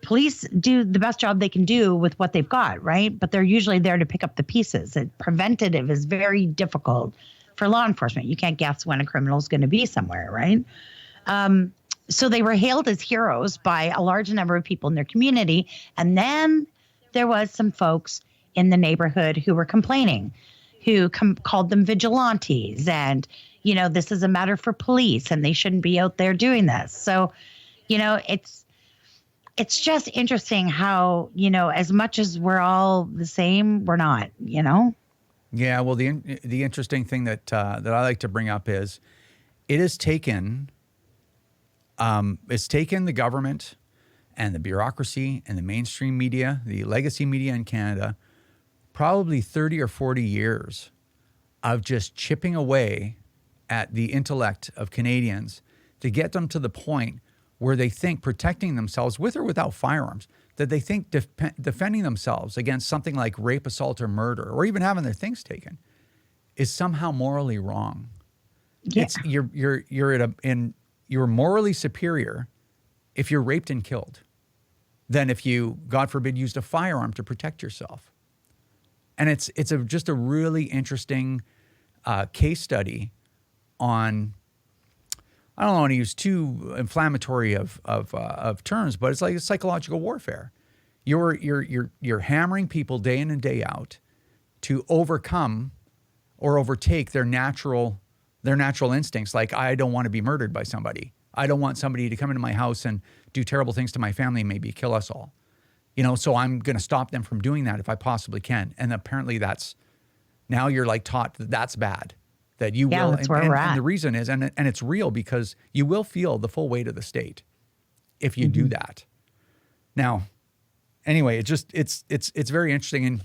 C: police do the best job they can do with what they've got, right? But they're usually there to pick up the pieces. And preventative is very difficult for law enforcement. You can't guess when a criminal is going to be somewhere, right? So they were hailed as heroes by a large number of people in their community. And then there was some folks in the neighborhood who were complaining, who called them vigilantes. And, this is a matter for police and they shouldn't be out there doing this. So, it's just interesting how, as much as we're all the same, we're not,
B: Yeah, well, the interesting thing that I like to bring up is it has taken the government and the bureaucracy and the mainstream media, the legacy media in Canada, probably 30 or 40 years of just chipping away at the intellect of Canadians to get them to the point where they think protecting themselves with or without firearms, that they think defending themselves against something like rape, assault, or murder, or even having their things taken is somehow morally wrong.
C: Yeah.
B: It's you're morally superior if you're raped and killed than if you, God forbid, used a firearm to protect yourself. And it's just a really interesting case study on, I don't want to use too inflammatory of terms, but it's like a psychological warfare. You're hammering people day in and day out to overcome or overtake their natural instincts. Like, I don't want to be murdered by somebody. I don't want somebody to come into my house and do terrible things to my family and maybe kill us all. So I'm going to stop them from doing that if I possibly can. And apparently now you're like taught that that's bad, that you will.
C: That's where we're at.
B: And the reason is, and it's real, because you will feel the full weight of the state if you do that. Now, anyway, it's very interesting. And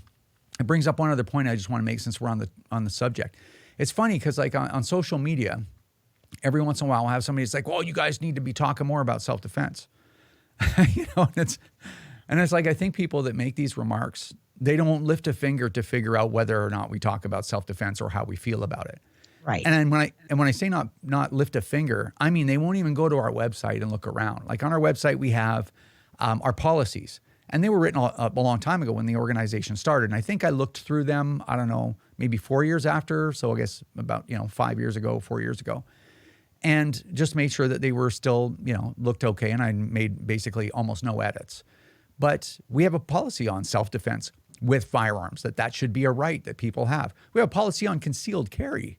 B: it brings up one other point I just want to make since we're on the subject. It's funny because like on social media, every once in a while we'll have somebody that's like, well, you guys need to be talking more about self-defense. And it's like, I think people that make these remarks, they don't lift a finger to figure out whether or not we talk about self-defense or how we feel about it.
C: Right.
B: And when I say not lift a finger, I mean they won't even go to our website and look around. Like on our website, we have our policies. And they were written a long time ago when the organization started. And I think I looked through them, I don't know, maybe 4 years after. So I guess about, 4 years ago. And just made sure that they were still, looked okay. And I made basically almost no edits. But we have a policy on self-defense with firearms, that should be a right that people have. We have a policy on concealed carry,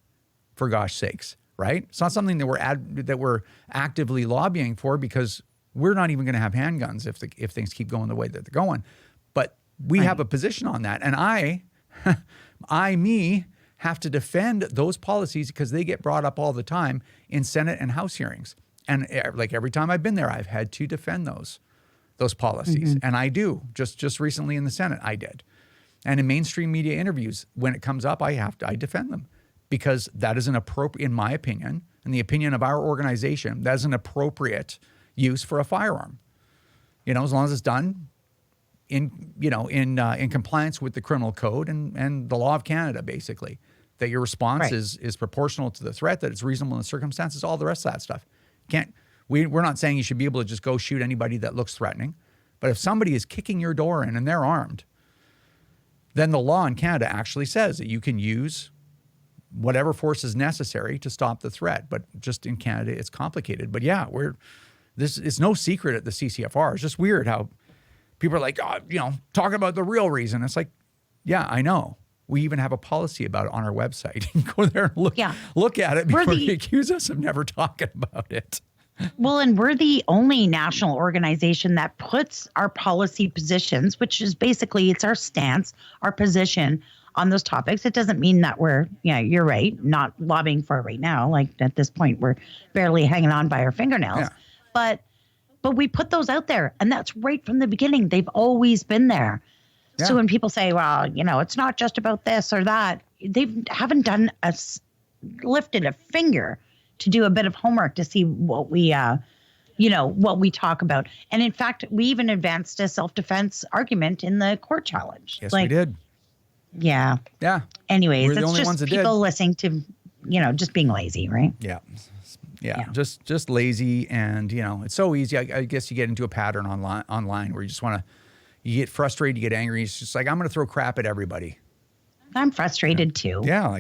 B: for gosh sakes, right? It's not something that we're actively lobbying for, because we're not even going to have handguns if things keep going the way that they're going. But we have a position on that. And I have to defend those policies because they get brought up all the time in Senate and House hearings. And like every time I've been there, I've had to defend those policies. And I do. Just recently in the Senate, I did. And in mainstream media interviews, when it comes up, I defend them, because that is an appropriate, in my opinion, and the opinion of our organization, that is an appropriate use for a firearm. As long as it's done in compliance with the criminal code and the law of Canada, basically, that your response is proportional to the threat, that it's reasonable in the circumstances, all the rest of that stuff. We're not saying you should be able to just go shoot anybody that looks threatening, but if somebody is kicking your door in and they're armed, then the law in Canada actually says that you can use whatever force is necessary to stop the threat. But just in Canada, it's complicated. But yeah, it's no secret at the CCFR. It's just weird how people are like, talking about the real reason. It's like, yeah, I know. We even have a policy about it on our website. You can go there and look at it before you accuse us of never talking about it.
C: Well, and we're the only national organization that puts our policy positions, which is basically, it's our stance, our position on those topics. It doesn't mean that we're, you're right, not lobbying for it right now. Like at this point, we're barely hanging on by our fingernails. Yeah. But we put those out there, and that's right from the beginning. They've always been there. Yeah. So when people say, well, it's not just about this or that, they haven't lifted a finger to do a bit of homework to see what we, what we talk about. And in fact, we even advanced a self-defense argument in the court challenge.
B: Yes, we did.
C: Yeah.
B: Yeah.
C: Anyways, it's just people listening to, just being lazy, right?
B: Yeah. Yeah. Just lazy. And, it's so easy. I guess you get into a pattern online where you just you get frustrated, you get angry. It's just like, I'm going to throw crap at everybody.
C: I'm frustrated too.
B: Yeah.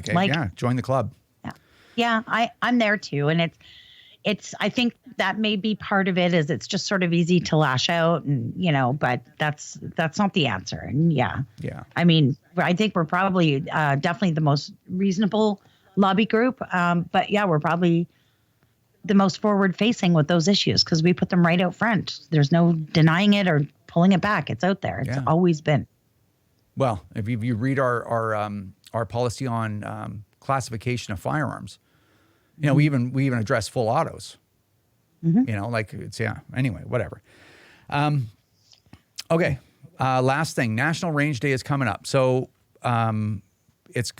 B: Join the club.
C: Yeah, I'm there too. And it's I think that may be part of it, is it's just sort of easy to lash out, and but that's not the answer. And yeah. I mean, I think we're probably definitely the most reasonable lobby group. But yeah, we're probably the most forward facing with those issues, because we put them right out front. There's no denying it or pulling it back. It's out there. It's always been. Well,
B: if you read our policy on classification of firearms, we even address full autos. Like it's anyway, whatever. Okay. Last thing, National Range Day is coming up. So it's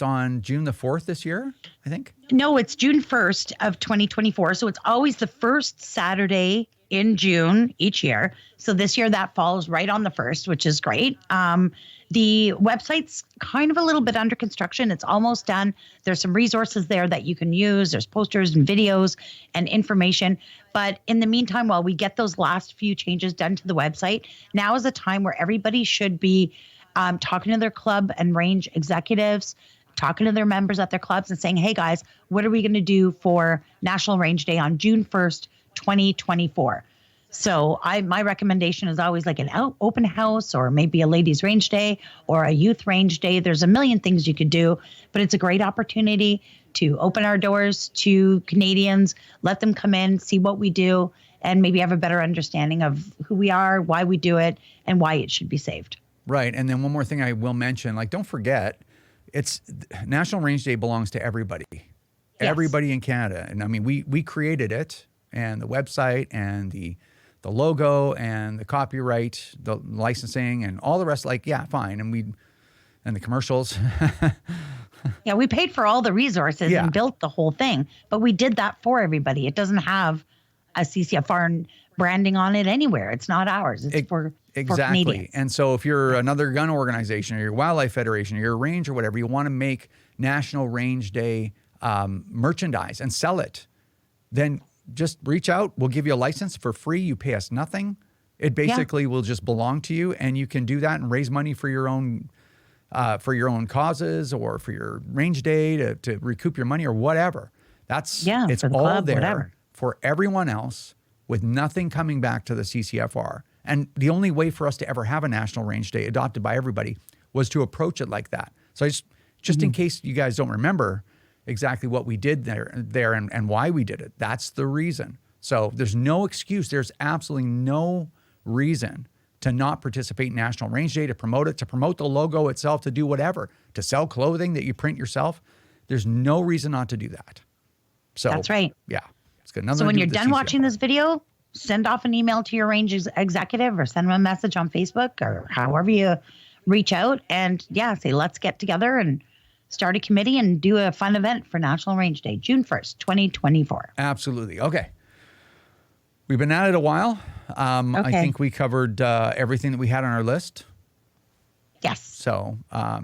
B: on June the 4th this year, I think.
C: No, it's June 1st of 2024. So it's always the first Saturday in June each year. So this year that falls right on the 1st, which is great. The website's kind of a little bit under construction. It's almost done. There's some resources there that you can use. There's posters and videos and information. But in the meantime, while we get those last few changes done to the website, now is a time where everybody should be talking to their club and range executives, talking to their members at their clubs and saying, hey guys, what are we going to do for National Range Day on June 1st, 2024? So my recommendation is always like an open house, or maybe a ladies range day or a youth range day. There's a million things you could do, but it's a great opportunity to open our doors to Canadians, let them come in, see what we do, and maybe have a better understanding of who we are, why we do it, and why it should be saved.
B: Right. And then one more thing I will mention, like, don't forget, it's National Range Day belongs to everybody, everybody in Canada. And I mean, we created it, and the website and the logo and the copyright, the licensing and all the rest, like, yeah, fine. And the commercials.
C: Yeah, we paid for all the resources and built the whole thing, but we did that for everybody. It doesn't have a CCFR branding on it anywhere. It's not ours. It's for Canadians.
B: And so if you're another gun organization or your wildlife federation or your range or whatever, you want to make National Range Day merchandise and sell it, then just reach out. We'll give you a license for free. You pay us nothing. It basically will just belong to you, and you can do that and raise money for your own causes, or for your range day to recoup your money or whatever. It's all
C: club,
B: there
C: whatever.
B: For everyone else, with nothing coming back to the CCFR. And the only way for us to ever have a National Range Day adopted by everybody was to approach it like that. So just in case you guys don't remember exactly what we did there and why we did it, that's the reason. So there's no excuse. There's absolutely no reason to not participate in National Range Day, to promote it, to promote the logo itself, to do whatever, to sell clothing that you print yourself. There's no reason not to do that. So
C: that's right.
B: Yeah. It's got nothing
C: So
B: to
C: when
B: do
C: you're
B: with the
C: done
B: CCFR.
C: watching this video, send off an email to your range executive, or send them a message on Facebook, or however you reach out, and say, let's get together and start a committee and do a fun event for National Range Day, June 1st, 2024.
B: Absolutely. Okay. We've been at it a while. I think we covered everything that we had on our list.
C: Yes.
B: So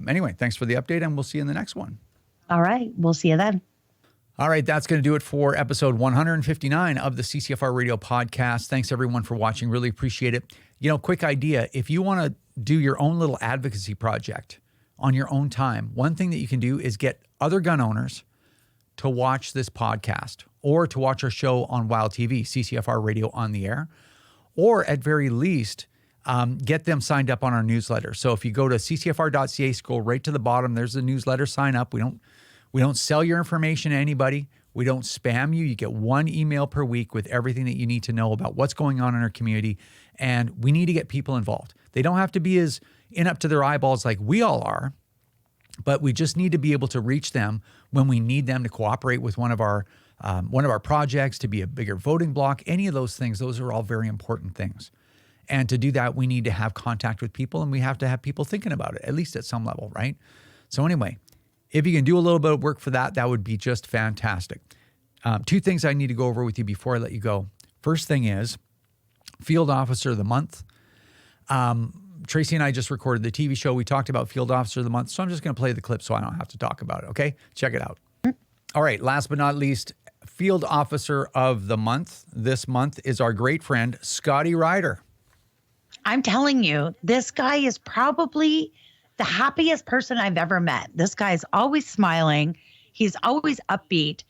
B: anyway, thanks for the update, and we'll see you in the next one.
C: All right. We'll see you then.
B: All right, that's going to do it for episode 159 of the CCFR Radio Podcast. Thanks, everyone, for watching. Really appreciate it. Quick idea. If you want to do your own little advocacy project on your own time, one thing that you can do is get other gun owners to watch this podcast, or to watch our show on Wild TV, CCFR Radio on the Air, or at very least, get them signed up on our newsletter. So if you go to ccfr.ca, scroll right to the bottom, there's the newsletter, sign up. We don't sell your information to anybody. We don't spam you. You get one email per week with everything that you need to know about what's going on in our community. And we need to get people involved. They don't have to be as in up to their eyeballs like we all are, but we just need to be able to reach them when we need them to cooperate with one of our projects, to be a bigger voting block. Any of those things, those are all very important things. And to do that, we need to have contact with people, and we have to have people thinking about it, at least at some level, right? So anyway, if you can do a little bit of work for that, that would be just fantastic. Two things I need to go over with you before I let you go. First thing is Field Officer of the Month. Tracy and I just recorded the TV show. We talked about Field Officer of the Month, so I'm just going to play the clip so I don't have to talk about it, okay? Check it out. All right, last but not least, Field Officer of the Month this month is our great friend, Scotty Ryder.
C: I'm telling you, this guy is probably the happiest person I've ever met. This guy's always smiling. He's always upbeat.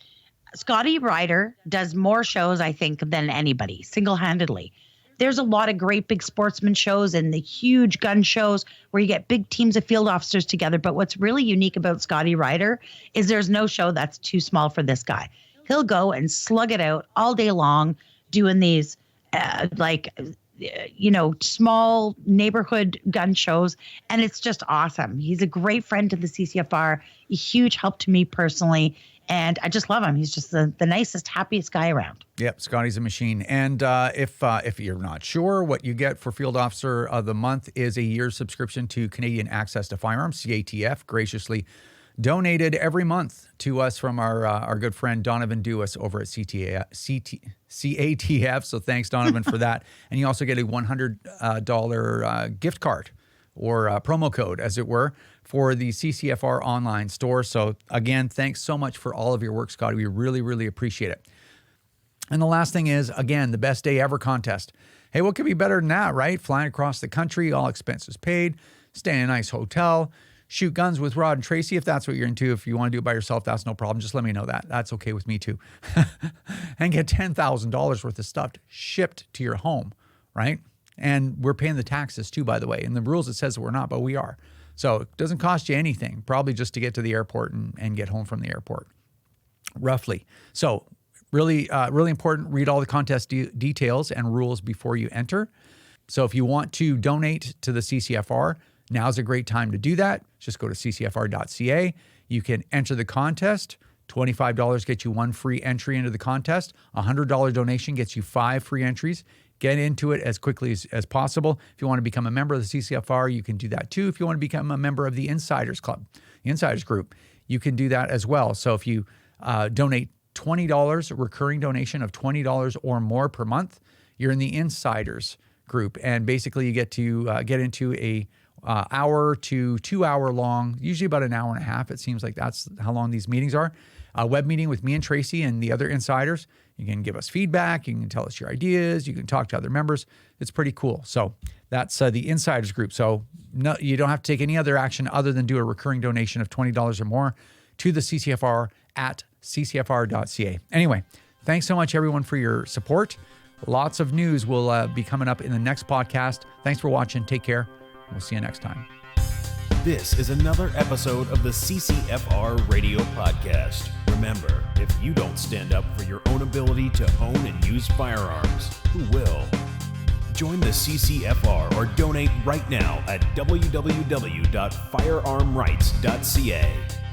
C: Scotty Ryder does more shows, I think, than anybody, single-handedly. There's a lot of great big sportsman shows and the huge gun shows where you get big teams of field officers together. But what's really unique about Scotty Ryder is there's no show that's too small for this guy. He'll go and slug it out all day long doing these small neighborhood gun shows. And it's just awesome. He's a great friend to the CCFR, a huge help to me personally. And I just love him. He's just the nicest, happiest guy around.
B: Yep, Scotty's a machine. And if you're not sure, what you get for Field Officer of the Month is a year's subscription to Canadian Access to Firearms, CATF, graciously donated every month to us from our good friend Donovan Dewis over at CATF. So thanks, Donovan, for that. And you also get a $100 gift card or promo code, as it were, for the CCFR online store. So again, thanks so much for all of your work, Scotty. We really, really appreciate it. And the last thing is, again, the best day ever contest. Hey, what could be better than that, right? Flying across the country, all expenses paid, stay in a nice hotel, shoot guns with Rod and Tracy, if that's what you're into. If you want to do it by yourself, that's no problem. Just let me know that. That's okay with me too. And get $10,000 worth of stuff shipped to your home, right? And we're paying the taxes too, by the way. In the rules, it says that we're not, but we are. So it doesn't cost you anything, probably just to get to the airport and get home from the airport, roughly. So really important, read all the contest details and rules before you enter. So if you want to donate to the CCFR, now's a great time to do that. Just go to ccfr.ca. You can enter the contest. $25 gets you 1 free entry into the contest. A $100 donation gets you 5 free entries. Get into it as quickly as possible. If you want to become a member of the CCFR, you can do that too. If you want to become a member of the Insiders Club, the Insiders Group, you can do that as well. So if you donate $20, a recurring donation of $20 or more per month, you're in the Insiders Group. And basically you get to get into a hour to 2 hour long, usually about an hour and a half. It seems like that's how long these meetings are. A web meeting with me and Tracy and the other insiders. You can give us feedback. You can tell us your ideas. You can talk to other members. It's pretty cool. So that's the Insiders Group. So no, you don't have to take any other action other than do a recurring donation of $20 or more to the CCFR at ccfr.ca. Anyway, thanks so much, everyone, for your support. Lots of news will be coming up in the next podcast. Thanks for watching. Take care. We'll see you next time.
A: This is another episode of the CCFR Radio Podcast. Remember, if you don't stand up for your own ability to own and use firearms, who will? Join the CCFR or donate right now at www.firearmrights.ca.